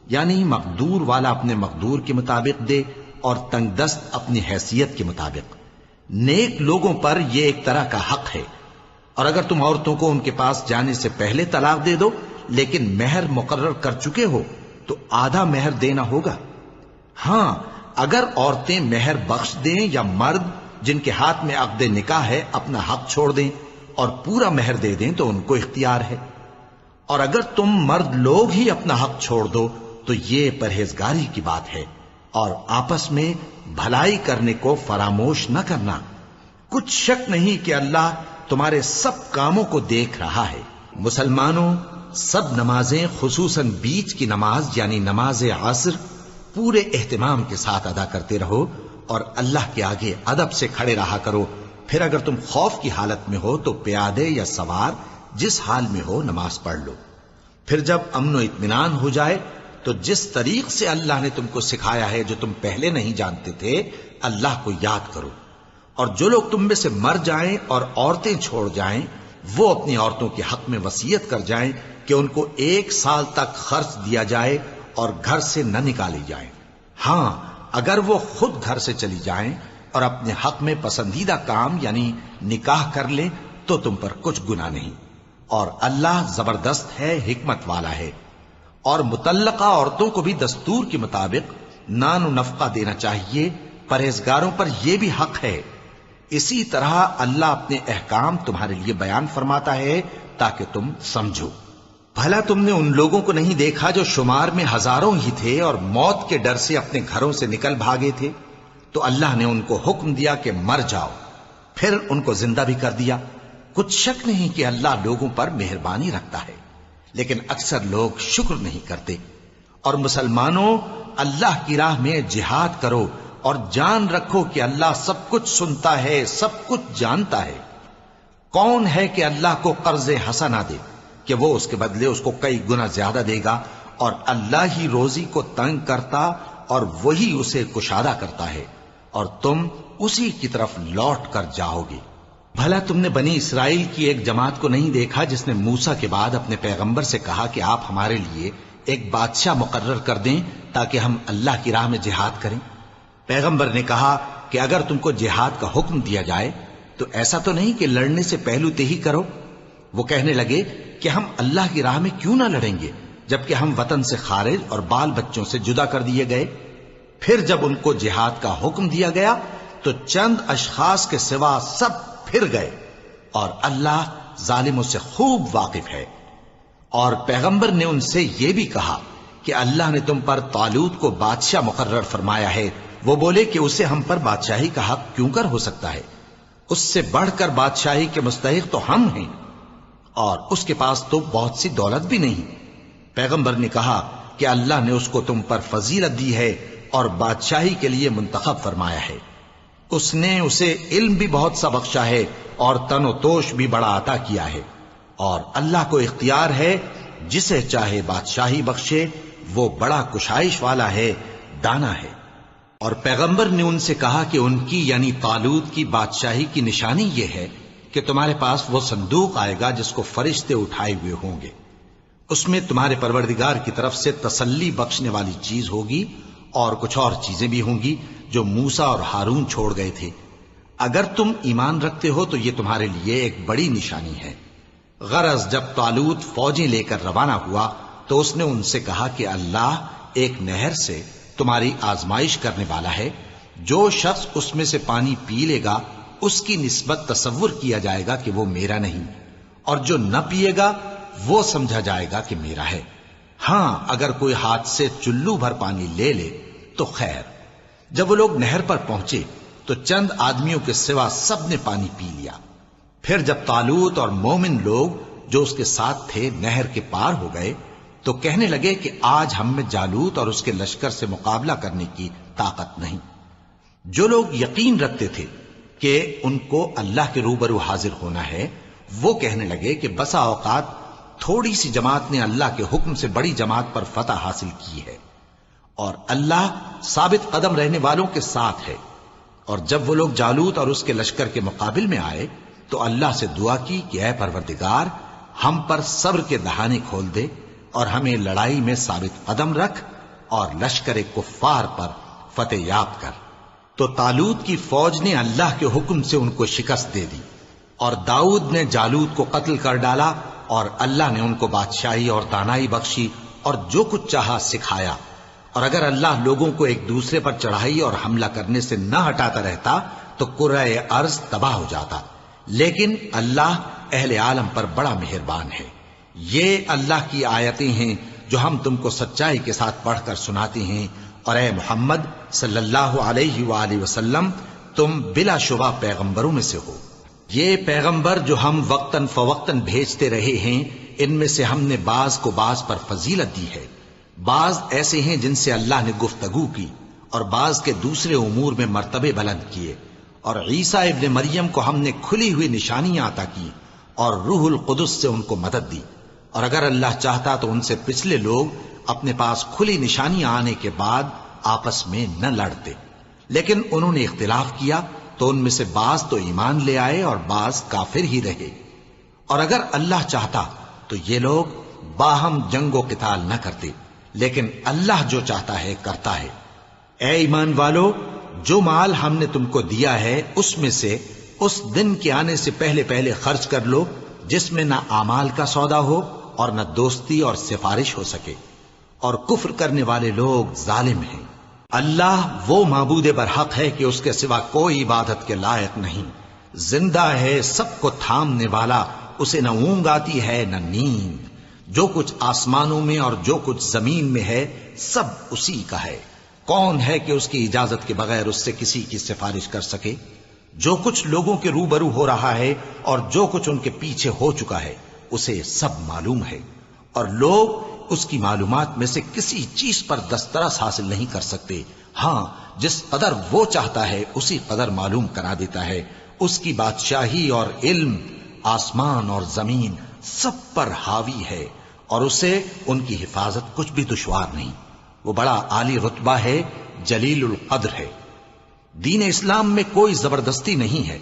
یعنی مقدور والا اپنے مقدور کے مطابق دے اور تنگ دست اپنی حیثیت کے مطابق۔ نیک لوگوں پر یہ ایک طرح کا حق ہے۔ اور اگر تم عورتوں کو ان کے پاس جانے سے پہلے طلاق دے دو لیکن مہر مقرر کر چکے ہو تو آدھا مہر دینا ہوگا۔ ہاں اگر عورتیں مہر بخش دیں یا مرد جن کے ہاتھ میں عقد نکاح ہے اپنا حق چھوڑ دیں اور پورا مہر دے دیں تو ان کو اختیار ہے، اور اگر تم مرد لوگ ہی اپنا حق چھوڑ دو تو یہ پرہیزگاری کی بات ہے، اور آپس میں بھلائی کرنے کو فراموش نہ کرنا، کچھ شک نہیں کہ اللہ تمہارے سب کاموں کو دیکھ رہا ہے۔ مسلمانوں، سب نمازیں خصوصاً بیچ کی نماز یعنی نماز عصر پورے اہتمام کے ساتھ ادا کرتے رہو، اور اللہ کے آگے ادب سے کھڑے رہا کرو۔ پھر اگر تم خوف کی حالت میں ہو تو پیادے یا سوار جس حال میں ہو نماز پڑھ لو۔ پھر جب امن و اطمینان ہو جائے تو جس طریق سے اللہ نے تم کو سکھایا ہے جو تم پہلے نہیں جانتے تھے اللہ کو یاد کرو۔ اور جو لوگ تم میں سے مر جائیں اور عورتیں چھوڑ جائیں وہ اپنی عورتوں کے حق میں وصیت کر جائیں کہ ان کو 1 سال تک خرچ دیا جائے اور گھر سے نہ نکالی جائیں، ہاں اگر وہ خود گھر سے چلی جائیں اور اپنے حق میں پسندیدہ کام یعنی نکاح کر لیں تو تم پر کچھ گناہ نہیں، اور اللہ زبردست ہے، حکمت والا ہے۔ اور مطلقہ عورتوں کو بھی دستور کے مطابق نان و نفقہ دینا چاہیے، پرہیزگاروں پر یہ بھی حق ہے۔ اسی طرح اللہ اپنے احکام تمہارے لیے بیان فرماتا ہے تاکہ تم سمجھو۔ بھلا تم نے ان لوگوں کو نہیں دیکھا جو شمار میں ہزاروں ہی تھے اور موت کے ڈر سے اپنے گھروں سے نکل بھاگے تھے، تو اللہ نے ان کو حکم دیا کہ مر جاؤ، پھر ان کو زندہ بھی کر دیا۔ کچھ شک نہیں کہ اللہ لوگوں پر مہربانی رکھتا ہے، لیکن اکثر لوگ شکر نہیں کرتے۔ اور مسلمانوں، اللہ کی راہ میں جہاد کرو اور جان رکھو کہ اللہ سب کچھ سنتا ہے، سب کچھ جانتا ہے۔ کون ہے کہ اللہ کو قرض حسنہ دے کہ وہ اس کے بدلے اس کو کئی گنا زیادہ دے گا، اور اللہ ہی روزی کو تنگ کرتا اور وہی اسے کشادہ کرتا ہے، اور تم اسی کی طرف لوٹ کر جاؤ گے۔ بھلا تم نے بنی اسرائیل کی ایک جماعت کو نہیں دیکھا جس نے موسیٰ کے بعد اپنے پیغمبر سے کہا کہ آپ ہمارے لیے ایک بادشاہ مقرر کر دیں تاکہ ہم اللہ کی راہ میں جہاد کریں؟ پیغمبر نے کہا کہ اگر تم کو جہاد کا حکم دیا جائے تو ایسا تو نہیں کہ لڑنے سے پہلو تہی کرو۔ وہ کہنے لگے کہ ہم اللہ کی راہ میں کیوں نہ لڑیں گے جبکہ ہم وطن سے خارج اور بال بچوں سے جدا کر دیے گئے۔ پھر جب ان کو جہاد کا حکم دیا گیا تو چند اشخاص کے سوا سب پھر گئے، اور اللہ ظالموں سے خوب واقف ہے۔ اور پیغمبر نے ان سے یہ بھی کہا کہ اللہ نے تم پر طالوت کو بادشاہ مقرر فرمایا ہے۔ وہ بولے کہ اسے ہم پر بادشاہی کا حق کیوں کر ہو سکتا ہے؟ اس سے بڑھ کر بادشاہی کے مستحق تو ہم ہیں، اور اس کے پاس تو بہت سی دولت بھی نہیں۔ پیغمبر نے کہا کہ اللہ نے اس کو تم پر فضیلت دی ہے اور بادشاہی کے لیے منتخب فرمایا ہے۔ اس نے اسے علم بھی بہت سا بخشا ہے اور تن و توش بھی بڑا عطا کیا ہے، اور اللہ کو اختیار ہے جسے چاہے بادشاہی بخشے، وہ بڑا کشائش والا ہے، دانا ہے۔ اور پیغمبر نے ان سے کہا کہ ان کی یعنی طالوت کی بادشاہی کی نشانی یہ ہے کہ تمہارے پاس وہ صندوق آئے گا جس کو فرشتے اٹھائے ہوئے ہوں گے۔ اس میں تمہارے پروردگار کی طرف سے تسلی بخشنے والی چیز ہوگی اور کچھ اور چیزیں بھی ہوں گی جو موسیٰ اور ہارون چھوڑ گئے تھے۔ اگر تم ایمان رکھتے ہو تو یہ تمہارے لیے ایک بڑی نشانی ہے۔ غرض جب طالوت فوجیں لے کر روانہ ہوا تو اس نے ان سے کہا کہ اللہ ایک نہر سے تمہاری آزمائش کرنے والا ہے، جو شخص اس میں سے پانی پی لے گا اس کی نسبت تصور کیا جائے گا کہ وہ میرا نہیں، اور جو نہ پیے گا وہ سمجھا جائے گا کہ میرا ہے۔ ہاں اگر کوئی ہاتھ سے چلو بھر پانی لے لے تو خیر۔ جب وہ لوگ نہر پر پہنچے تو چند آدمیوں کے سوا سب نے پانی پی لیا۔ پھر جب طالوت اور مومن لوگ جو اس کے ساتھ تھے نہر کے پار ہو گئے تو کہنے لگے کہ آج ہم میں جالوت اور اس کے لشکر سے مقابلہ کرنے کی طاقت نہیں۔ جو لوگ یقین رکھتے تھے کہ ان کو اللہ کے روبرو حاضر ہونا ہے، وہ کہنے لگے کہ بسا اوقات تھوڑی سی جماعت نے اللہ کے حکم سے بڑی جماعت پر فتح حاصل کی ہے، اور اللہ ثابت قدم رہنے والوں کے ساتھ ہے۔ اور جب وہ لوگ جالوت اور اس کے لشکر کے مقابل میں آئے تو اللہ سے دعا کی کہ اے پروردگار، ہم پر صبر کے دہانے کھول دے اور ہمیں لڑائی میں ثابت قدم رکھ اور لشکر کفار پر فتح یاب کر۔ تو طالوت کی فوج نے اللہ کے حکم سے ان کو شکست دے دی، اور داؤد نے جالوت کو قتل کر ڈالا، اور اللہ نے ان کو بادشاہی اور دانائی بخشی اور جو کچھ چاہا سکھایا۔ اور اگر اللہ لوگوں کو ایک دوسرے پر چڑھائی اور حملہ کرنے سے نہ ہٹاتا رہتا تو کرۂ ارض تباہ ہو جاتا، لیکن اللہ اہل عالم پر بڑا مہربان ہے۔ یہ اللہ کی آیتیں ہیں جو ہم تم کو سچائی کے ساتھ پڑھ کر سناتے ہیں، اور اے محمد صلی اللہ علیہ وآلہ وسلم تم بلا شبہ پیغمبروں میں سے ہو۔ یہ پیغمبر جو ہم وقتاً فوقتاً بھیجتے رہے ہیں، ان میں سے ہم نے بعض کو بعض پر فضیلت دی ہے۔ بعض ایسے ہیں جن سے اللہ نے گفتگو کی، اور بعض کے دوسرے امور میں مرتبے بلند کیے، اور عیسیٰ ابن مریم کو ہم نے کھلی ہوئی نشانیاں عطا کی اور روح القدس سے ان کو مدد دی، اور اگر اللہ چاہتا تو ان سے پچھلے لوگ اپنے پاس کھلی نشانیاں آنے کے بعد آپس میں نہ لڑتے، لیکن انہوں نے اختلاف کیا تو ان میں سے بعض تو ایمان لے آئے اور بعض کافر ہی رہے۔ اور اگر اللہ چاہتا تو یہ لوگ باہم جنگ و قتال نہ کرتے، لیکن اللہ جو چاہتا ہے کرتا ہے۔ اے ایمان والو، جو مال ہم نے تم کو دیا ہے اس میں سے اس دن کے آنے سے پہلے پہلے خرچ کر لو جس میں نہ اعمال کا سودا ہو اور نہ دوستی اور سفارش ہو سکے، اور کفر کرنے والے لوگ ظالم ہیں۔ اللہ وہ معبود برحق ہے کہ اس کے سوا کوئی عبادت کے لائق نہیں، زندہ ہے، سب کو تھامنے والا، اسے نہ اونگ آتی ہے نہ نیند۔ جو کچھ آسمانوں میں اور جو کچھ زمین میں ہے سب اسی کا ہے۔ کون ہے کہ اس کی اجازت کے بغیر اس سے کسی کی سفارش کر سکے؟ جو کچھ لوگوں کے روبرو ہو رہا ہے اور جو کچھ ان کے پیچھے ہو چکا ہے اسے سب معلوم ہے، اور لوگ اس کی معلومات میں سے کسی چیز پر دسترس حاصل نہیں کر سکتے۔ ہاں جس قدر وہ چاہتا ہے اسی قدر معلوم کرا دیتا ہے۔ اس کی بادشاہی اور علم آسمان اور زمین سب پر حاوی ہے، اور اسے ان کی حفاظت کچھ بھی دشوار نہیں۔ وہ بڑا عالی رتبہ ہے، جلیل القدر ہے۔ دین اسلام میں کوئی زبردستی نہیں ہے،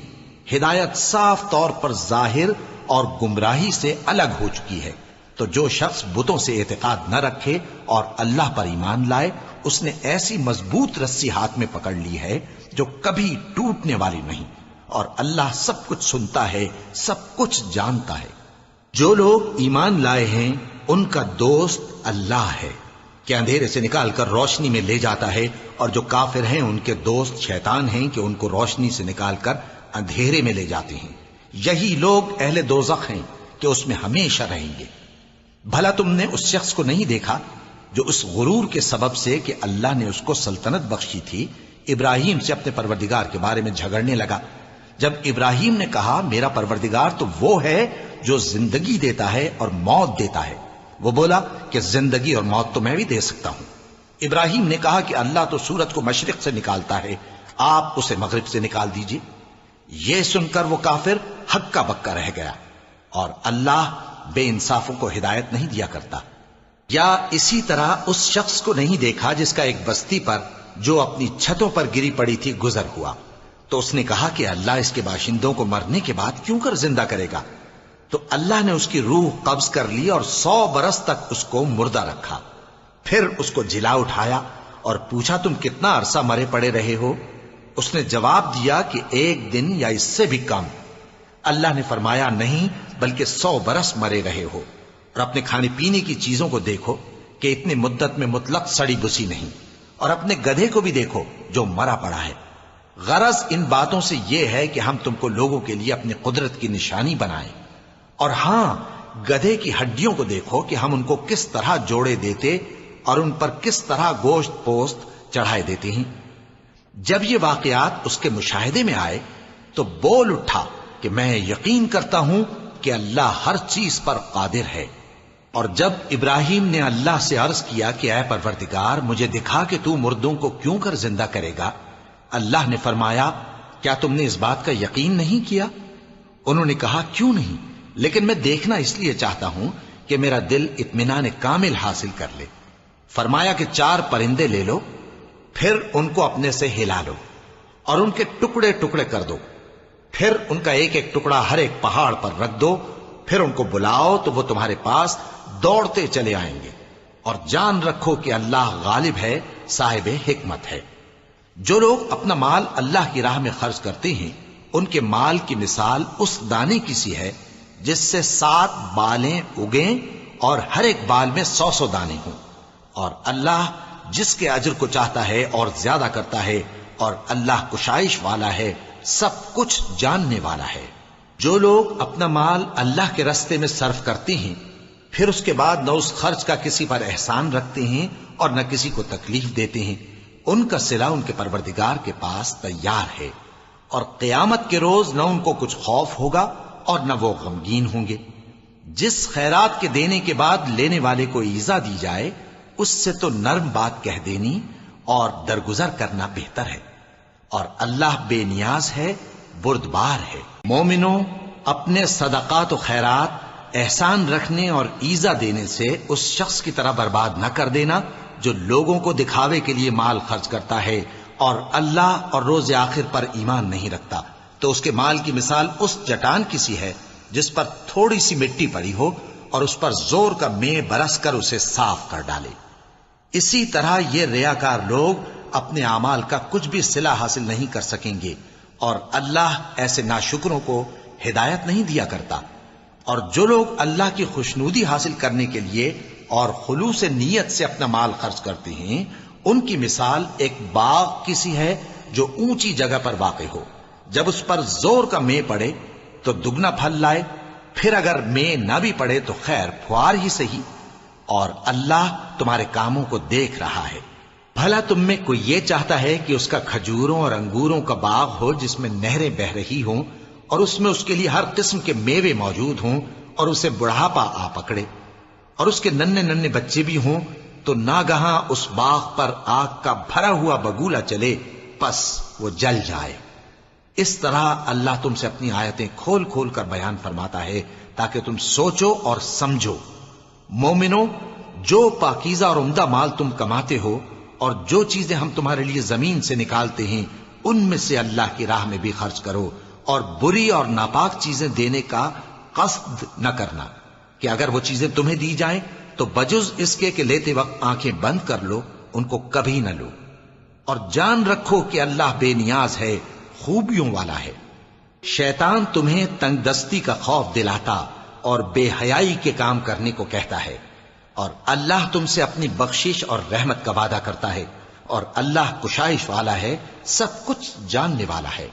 ہدایت صاف طور پر ظاہر اور گمراہی سے الگ ہو چکی ہے۔ تو جو شخص بتوں سے اعتقاد نہ رکھے اور اللہ پر ایمان لائے، اس نے ایسی مضبوط رسی ہاتھ میں پکڑ لی ہے جو کبھی ٹوٹنے والی نہیں، اور اللہ سب کچھ سنتا ہے، سب کچھ جانتا ہے۔ جو لوگ ایمان لائے ہیں ان کا دوست اللہ ہے کہ اندھیرے سے نکال کر روشنی میں لے جاتا ہے، اور جو کافر ہیں ان کے دوست شیطان ہیں کہ ان کو روشنی سے نکال کر اندھیرے میں لے جاتے ہیں۔ یہی لوگ اہل دوزخ ہیں کہ اس میں ہمیشہ رہیں گے۔ بھلا تم نے اس شخص کو نہیں دیکھا جو اس غرور کے سبب سے کہ اللہ نے اس کو سلطنت بخشی تھی، ابراہیم سے اپنے پروردگار کے بارے میں جھگڑنے لگا؟ جب ابراہیم نے کہا میرا پروردگار تو وہ ہے جو زندگی دیتا ہے اور موت دیتا ہے، وہ بولا کہ زندگی اور موت تو میں بھی دے سکتا ہوں۔ ابراہیم نے کہا کہ اللہ تو سورج کو مشرق سے نکالتا ہے، آپ اسے مغرب سے نکال دیجئے۔ یہ سن کر وہ کافر ہکا بکا رہ گیا، اور اللہ بے انصافوں کو ہدایت نہیں دیا کرتا۔ یا اسی طرح اس شخص کو نہیں دیکھا جس کا ایک بستی پر جو اپنی چھتوں پر گری پڑی تھی گزر ہوا، تو اس نے کہا کہ اللہ اس کے باشندوں کو مرنے کے بعد کیوں کر زندہ کرے گا؟ تو اللہ نے اس کی روح قبض کر لی اور 100 برس تک اس کو مردہ رکھا۔ پھر اس کو جلا اٹھایا اور پوچھا تم کتنا عرصہ مرے پڑے رہے ہو؟ اس نے جواب دیا کہ 1 دن یا اس سے بھی کم۔ اللہ نے فرمایا نہیں بلکہ 100 برس مرے رہے ہو، اور اپنے کھانے پینے کی چیزوں کو دیکھو کہ اتنی مدت میں مطلق سڑی بسی نہیں، اور اپنے گدھے کو بھی دیکھو جو مرا پڑا ہے۔ غرض ان باتوں سے یہ ہے کہ ہم تم کو لوگوں کے لیے اپنی قدرت کی نشانی بنائیں، اور ہاں گدھے کی ہڈیوں کو دیکھو کہ ہم ان کو کس طرح جوڑے دیتے اور ان پر کس طرح گوشت پوست چڑھائے دیتے ہیں۔ جب یہ واقعات اس کے مشاہدے میں آئے تو بول اٹھا کہ میں یقین کرتا ہوں کہ اللہ ہر چیز پر قادر ہے۔ اور جب ابراہیم نے اللہ سے عرض کیا کہ اے پروردگار مجھے دکھا کہ تو مردوں کو کیوں کر زندہ کرے گا، اللہ نے فرمایا کیا تم نے اس بات کا یقین نہیں کیا؟ انہوں نے کہا کیوں نہیں، لیکن میں دیکھنا اس لیے چاہتا ہوں کہ میرا دل اطمینان کامل حاصل کر لے۔ فرمایا کہ 4 پرندے لے لو، پھر ان کو اپنے سے ہلا لو اور ان کے ٹکڑے ٹکڑے کر دو، پھر ان کا ایک ایک ٹکڑا ہر ایک پہاڑ پر رکھ دو، پھر ان کو بلاؤ تو وہ تمہارے پاس دوڑتے چلے آئیں گے، اور جان رکھو کہ اللہ غالب ہے، صاحب حکمت ہے۔ جو لوگ اپنا مال اللہ کی راہ میں خرچ کرتے ہیں ان کے مال کی مثال اس دانے کی سی ہے جس سے 7 بالیں اگیں اور ہر ایک بال میں 100 دانے ہوں، اور اللہ جس کے اجر کو چاہتا ہے اور زیادہ کرتا ہے، اور اللہ کشائش والا ہے، سب کچھ جاننے والا ہے۔ جو لوگ اپنا مال اللہ کے راستے میں صرف کرتے ہیں پھر اس کے بعد نہ اس خرچ کا کسی پر احسان رکھتے ہیں اور نہ کسی کو تکلیف دیتے ہیں، ان کا صلہ ان کے پروردگار کے پاس تیار ہے، اور قیامت کے روز نہ ان کو کچھ خوف ہوگا اور نہ وہ غمگین ہوں گے۔ جس خیرات کے دینے کے بعد لینے والے کو ایذا دی جائے اس سے تو نرم بات کہہ دینی اور درگزر کرنا بہتر ہے، اور اللہ بے نیاز ہے، بردبار ہے۔ مومنوں، اپنے صدقات و خیرات احسان رکھنے اور ایذا دینے سے اس شخص کی طرح برباد نہ کر دینا جو لوگوں کو دکھاوے کے لیے مال خرچ کرتا ہے اور اللہ اور روز آخر پر ایمان نہیں رکھتا، تو اس کے مال کی مثال اس چٹان کی سی ہے جس پر تھوڑی سی مٹی پڑی ہو اور اس پر زور کا مے برس کر اسے صاف کر ڈالے۔ اسی طرح یہ ریاکار لوگ اپنے اعمال کا کچھ بھی صلہ حاصل نہیں کر سکیں گے، اور اللہ ایسے ناشکروں کو ہدایت نہیں دیا کرتا۔ اور جو لوگ اللہ کی خوشنودی حاصل کرنے کے لیے اور خلوص نیت سے اپنا مال خرچ کرتے ہیں ان کی مثال ایک باغ کی سی ہے جو اونچی جگہ پر واقع ہو، جب اس پر زور کا مے پڑے تو دگنا پھل لائے، پھر اگر مے نہ بھی پڑے تو خیر پھوار ہی صحیح، اور اللہ تمہارے کاموں کو دیکھ رہا ہے۔ بھلا تم میں کوئی یہ چاہتا ہے کہ اس کا کھجوروں اور انگوروں کا باغ ہو جس میں نہریں بہ رہی ہوں اور اس میں اس کے لیے ہر قسم کے میوے موجود ہوں، اور اسے بڑھاپا آ پکڑے اور اس کے ننھے ننھے بچے بھی ہوں، تو ناگہاں اس باغ پر آگ کا بھرا ہوا بگولا چلے، پس وہ جل جائے۔ اس طرح اللہ تم سے اپنی آیتیں کھول کھول کر بیان فرماتا ہے تاکہ تم سوچو اور سمجھو۔ مومنوں، جو پاکیزہ اور عمدہ مال تم کماتے ہو اور جو چیزیں ہم تمہارے لیے زمین سے نکالتے ہیں ان میں سے اللہ کی راہ میں بھی خرچ کرو، اور بری اور ناپاک چیزیں دینے کا قصد نہ کرنا کہ اگر وہ چیزیں تمہیں دی جائیں تو بجز اس کے کہ لیتے وقت آنکھیں بند کر لو ان کو کبھی نہ لو، اور جان رکھو کہ اللہ بے نیاز ہے، خوبیوں والا ہے۔ شیطان تمہیں تنگ دستی کا خوف دلاتا اور بے حیائی کے کام کرنے کو کہتا ہے، اور اللہ تم سے اپنی بخشش اور رحمت کا وعدہ کرتا ہے، اور اللہ کشائش والا ہے، سب کچھ جاننے والا ہے۔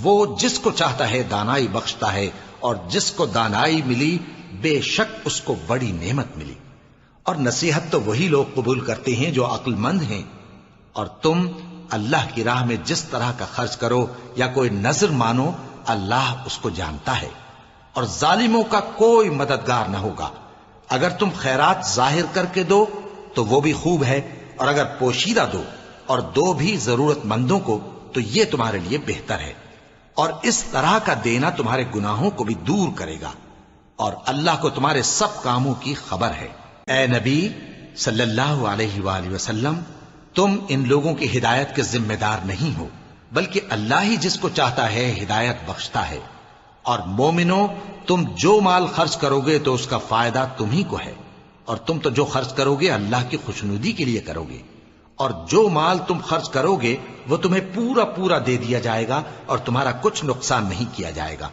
وہ جس کو چاہتا ہے دانائی بخشتا ہے، اور جس کو دانائی ملی بے شک اس کو بڑی نعمت ملی۔ اور نصیحت تو وہی لوگ قبول کرتے ہیں جو عقل مند ہیں، اور تم اللہ کی راہ میں جس طرح کا خرچ کرو یا کوئی نذر مانو اللہ اس کو جانتا ہے، اور ظالموں کا کوئی مددگار نہ ہوگا۔ اگر تم خیرات ظاہر کر کے دو تو وہ بھی خوب ہے، اور اگر پوشیدہ دو اور دو بھی ضرورت مندوں کو تو یہ تمہارے لیے بہتر ہے، اور اس طرح کا دینا تمہارے گناہوں کو بھی دور کرے گا، اور اللہ کو تمہارے سب کاموں کی خبر ہے۔ اے نبی صلی اللہ علیہ وآلہ وسلم، تم ان لوگوں کی ہدایت کے ذمہ دار نہیں ہو، بلکہ اللہ ہی جس کو چاہتا ہے ہدایت بخشتا ہے۔ اور مومنو، تم جو مال خرچ کرو گے تو اس کا فائدہ تمہیں کو ہے، اور تم تو جو خرچ کرو گے اللہ کی خوشنودی کے لیے کرو گے، اور جو مال تم خرچ کرو گے وہ تمہیں پورا پورا دے دیا جائے گا، اور تمہارا کچھ نقصان نہیں کیا جائے گا۔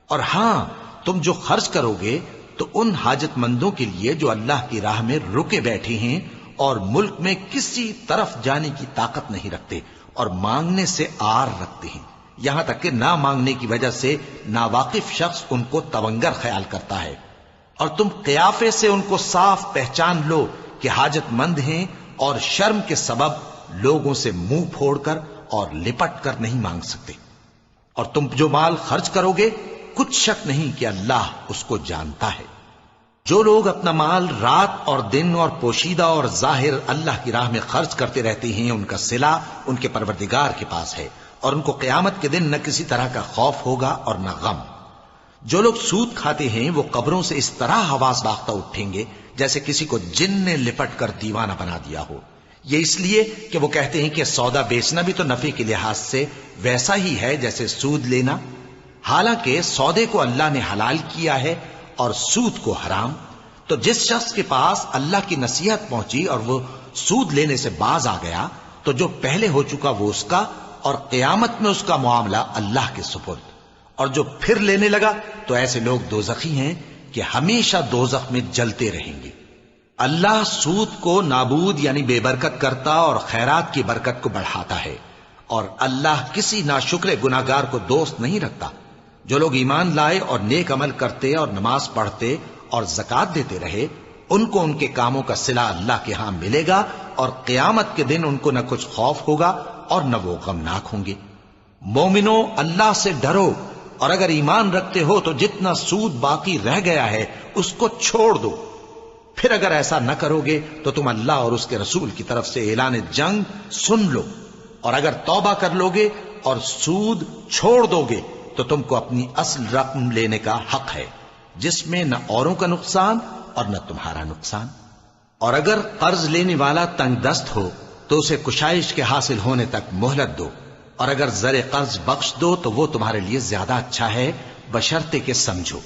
اور ہاں، تم جو خرچ کرو گے تو ان حاجت مندوں کے لیے جو اللہ کی راہ میں رکے بیٹھے ہیں اور ملک میں کسی طرف جانے کی طاقت نہیں رکھتے اور مانگنے سے آر رکھتے ہیں، یہاں تک کہ نہ مانگنے کی وجہ سے ناواقف شخص ان کو تونگر خیال کرتا ہے، اور تم قیافے سے ان کو صاف پہچان لو کہ حاجت مند ہیں، اور شرم کے سبب لوگوں سے منہ پھوڑ کر اور لپٹ کر نہیں مانگ سکتے۔ اور تم جو مال خرچ کرو گے کچھ شک نہیں کہ اللہ اس کو جانتا ہے۔ جو لوگ اپنا مال رات اور دن اور پوشیدہ اور ظاہر اللہ کی راہ میں خرچ کرتے رہتے ہیں، ان کا صلہ ان کے پروردگار کے پاس ہے، اور ان کو قیامت کے دن نہ کسی طرح کا خوف ہوگا اور نہ غم۔ جو لوگ سود کھاتے ہیں وہ قبروں سے اس طرح حواس باختہ اٹھیں گے جیسے کسی کو جن نے لپٹ کر دیوانہ بنا دیا ہو، یہ اس لیے کہ وہ کہتے ہیں کہ سودا بیچنا بھی تو نفع کے لحاظ سے ویسا ہی ہے جیسے سود لینا، حالانکہ سودے کو اللہ نے حلال کیا ہے اور سود کو حرام۔ تو جس شخص کے پاس اللہ کی نصیحت پہنچی اور وہ سود لینے سے باز آ گیا تو جو پہلے ہو چکا وہ اس کا، اور قیامت میں اس کا معاملہ اللہ کے سپرد۔ اور جو پھر لینے لگا تو ایسے لوگ دوزخی ہیں کہ ہمیشہ دوزخ میں جلتے رہیں گے۔ اللہ سود کو نابود یعنی بے برکت کرتا اور خیرات کی برکت کو بڑھاتا ہے، اور اللہ کسی ناشکر گناہگار کو دوست نہیں رکھتا۔ جو لوگ ایمان لائے اور نیک عمل کرتے اور نماز پڑھتے اور زکوٰۃ دیتے رہے، ان کو ان کے کاموں کا صلہ اللہ کے ہاں ملے گا، اور قیامت کے دن ان کو نہ کچھ خوف ہوگا اور نہ وہ غمناک ہوں گے۔ مومنو، اللہ سے ڈرو، اور اگر ایمان رکھتے ہو تو جتنا سود باقی رہ گیا ہے اس کو چھوڑ دو۔ پھر اگر ایسا نہ کرو گے تو تم اللہ اور اس کے رسول کی طرف سے اعلان جنگ سن لو، اور اگر توبہ کر لو گے اور سود چھوڑ دو گے تو تم کو اپنی اصل رقم لینے کا حق ہے، جس میں نہ اوروں کا نقصان اور نہ تمہارا نقصان۔ اور اگر قرض لینے والا تنگ دست ہو تو اسے کشائش کے حاصل ہونے تک مہلت دو، اور اگر زر قرض بخش دو تو وہ تمہارے لیے زیادہ اچھا ہے، بشرطے کہ سمجھو۔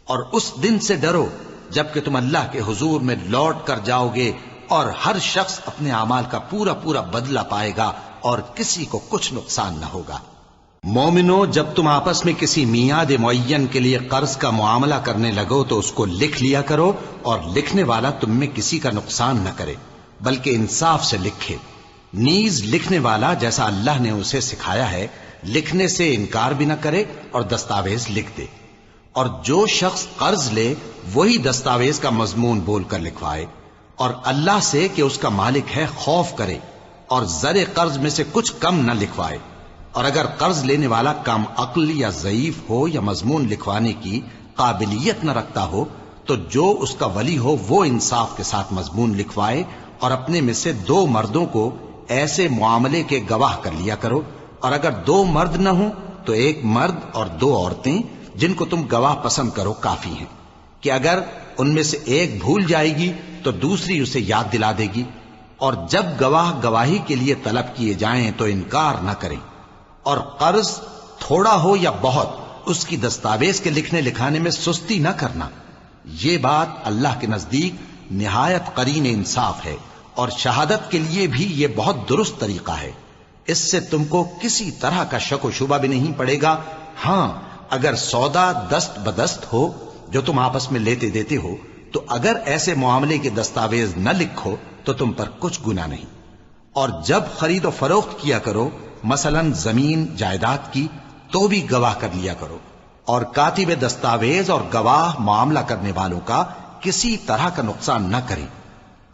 اور اس دن سے ڈرو جبکہ تم اللہ کے حضور میں لوٹ کر جاؤ گے، اور ہر شخص اپنے اعمال کا پورا پورا بدلہ پائے گا، اور کسی کو کچھ نقصان نہ ہوگا۔ مومنو، جب تم آپس میں کسی میعاد معین کے لیے قرض کا معاملہ کرنے لگو تو اس کو لکھ لیا کرو، اور لکھنے والا تم میں کسی کا نقصان نہ کرے بلکہ انصاف سے لکھے۔ نیز لکھنے والا جیسا اللہ نے اسے سکھایا ہے لکھنے سے انکار بھی نہ کرے اور دستاویز لکھ دے، اور جو شخص قرض لے وہی دستاویز کا مضمون بول کر لکھوائے، اور اللہ سے کہ اس کا مالک ہے خوف کرے، اور زر قرض میں سے کچھ کم نہ لکھوائے۔ اور اگر قرض لینے والا کم عقل یا ضعیف ہو یا مضمون لکھوانے کی قابلیت نہ رکھتا ہو تو جو اس کا ولی ہو وہ انصاف کے ساتھ مضمون لکھوائے، اور اپنے میں سے 2 مردوں کو ایسے معاملے کے گواہ کر لیا کرو، اور اگر 2 مرد نہ ہوں تو 1 مرد اور 2 عورتیں جن کو تم گواہ پسند کرو کافی ہیں، کہ اگر ان میں سے ایک بھول جائے گی تو دوسری اسے یاد دلا دے گی۔ اور جب گواہ گواہی کے لیے طلب کیے جائیں تو انکار نہ کریں۔ اور قرض تھوڑا ہو یا بہت اس کی دستاویز کے لکھنے لکھانے میں سستی نہ کرنا. یہ بات اللہ کے نزدیک نہایت قرین انصاف ہے، اور شہادت کے لیے بھی یہ بہت درست طریقہ ہے. اس سے تم کو کسی طرح کا شک و شبہ بھی نہیں پڑے گا. ہاں اگر سودا دست بدست ہو جو تم آپس میں لیتے دیتے ہو، تو اگر ایسے معاملے کے دستاویز نہ لکھو تو تم پر کچھ گناہ نہیں. اور جب خرید و فروخت کیا کرو، مثلا زمین جائیداد کی، تو بھی گواہ کر لیا کرو. اور کاتب دستاویز اور گواہ معاملہ کرنے والوں کا کسی طرح کا نقصان نہ کریں.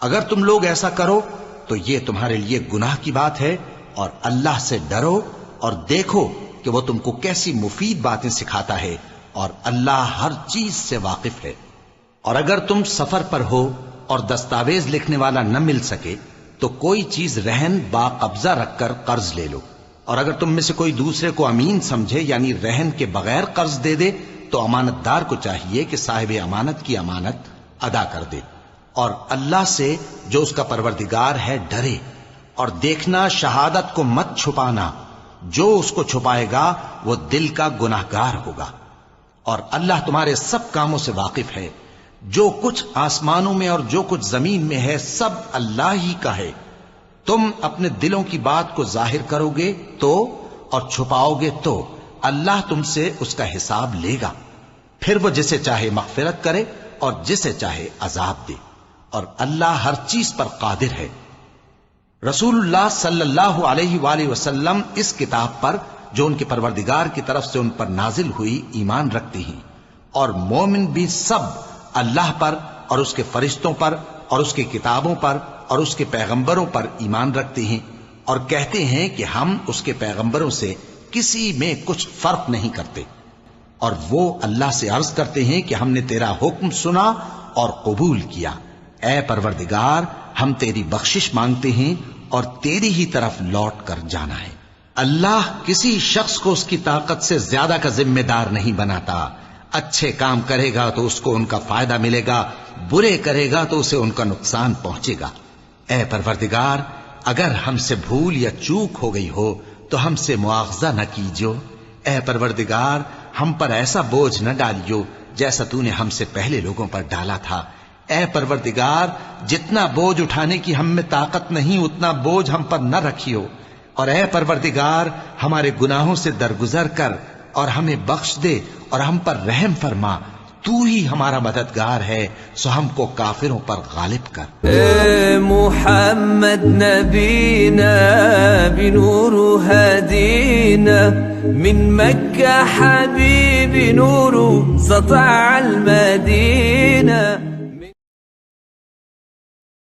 اگر تم لوگ ایسا کرو تو یہ تمہارے لیے گناہ کی بات ہے. اور اللہ سے ڈرو اور دیکھو کہ وہ تم کو کیسی مفید باتیں سکھاتا ہے، اور اللہ ہر چیز سے واقف ہے. اور اگر تم سفر پر ہو اور دستاویز لکھنے والا نہ مل سکے تو کوئی چیز رہن با قبضہ رکھ کر قرض لے لو. اور اگر تم میں سے کوئی دوسرے کو امین سمجھے یعنی رہن کے بغیر قرض دے دے تو امانت دار کو چاہیے کہ صاحب امانت کی امانت ادا کر دے. اور اللہ سے جو اس کا پروردگار ہے ڈرے. اور دیکھنا شہادت کو مت چھپانا، جو اس کو چھپائے گا وہ دل کا گناہ گار ہوگا. اور اللہ تمہارے سب کاموں سے واقف ہے. جو کچھ آسمانوں میں اور جو کچھ زمین میں ہے سب اللہ ہی کا ہے. تم اپنے دلوں کی بات کو ظاہر کرو گے تو اور چھپاؤ گے تو اللہ تم سے اس کا حساب لے گا. پھر وہ جسے چاہے مغفرت کرے اور جسے چاہے عذاب دے. اور اللہ ہر چیز پر قادر ہے. رسول اللہ صلی اللہ علیہ وآلہ وسلم اس کتاب پر جو ان کے پروردگار کی طرف سے ان پر نازل ہوئی ایمان رکھتے ہیں. اور مومن بھی سب اللہ پر اور اس کے فرشتوں پر اور اس کی کتابوں پر اور اس کے پیغمبروں پر ایمان رکھتے ہیں، اور کہتے ہیں کہ ہم اس کے پیغمبروں سے کسی میں کچھ فرق نہیں کرتے. اور وہ اللہ سے عرض کرتے ہیں کہ ہم نے تیرا حکم سنا اور قبول کیا. اے پروردگار، ہم تیری بخشش مانگتے ہیں اور تیری ہی طرف لوٹ کر جانا ہے. اللہ کسی شخص کو اس کی طاقت سے زیادہ کا ذمہ دار نہیں بناتا. اچھے کام کرے گا تو اس کو ان کا فائدہ ملے گا، برے کرے گا تو اسے ان کا نقصان پہنچے گا. اے پروردگار، اگر ہم سے بھول یا چوک ہو گئی ہو تو ہم سے مواخذہ نہ کیجو. اے پروردگار، ہم پر ایسا بوجھ نہ ڈالیو جیسا تو نے ہم سے پہلے لوگوں پر ڈالا تھا. اے پروردگار، جتنا بوجھ اٹھانے کی ہم میں طاقت نہیں اتنا بوجھ ہم پر نہ رکھیو. اور اے پروردگار، ہمارے گناہوں سے درگزر کر اور ہمیں بخش دے اور ہم پر رحم فرما. تو ہی ہمارا مددگار ہے، سو ہم کو کافروں پر غالب کر. اے محمد نبینا بنور هدینا من مکہ حبیب نور سطع المدینہ.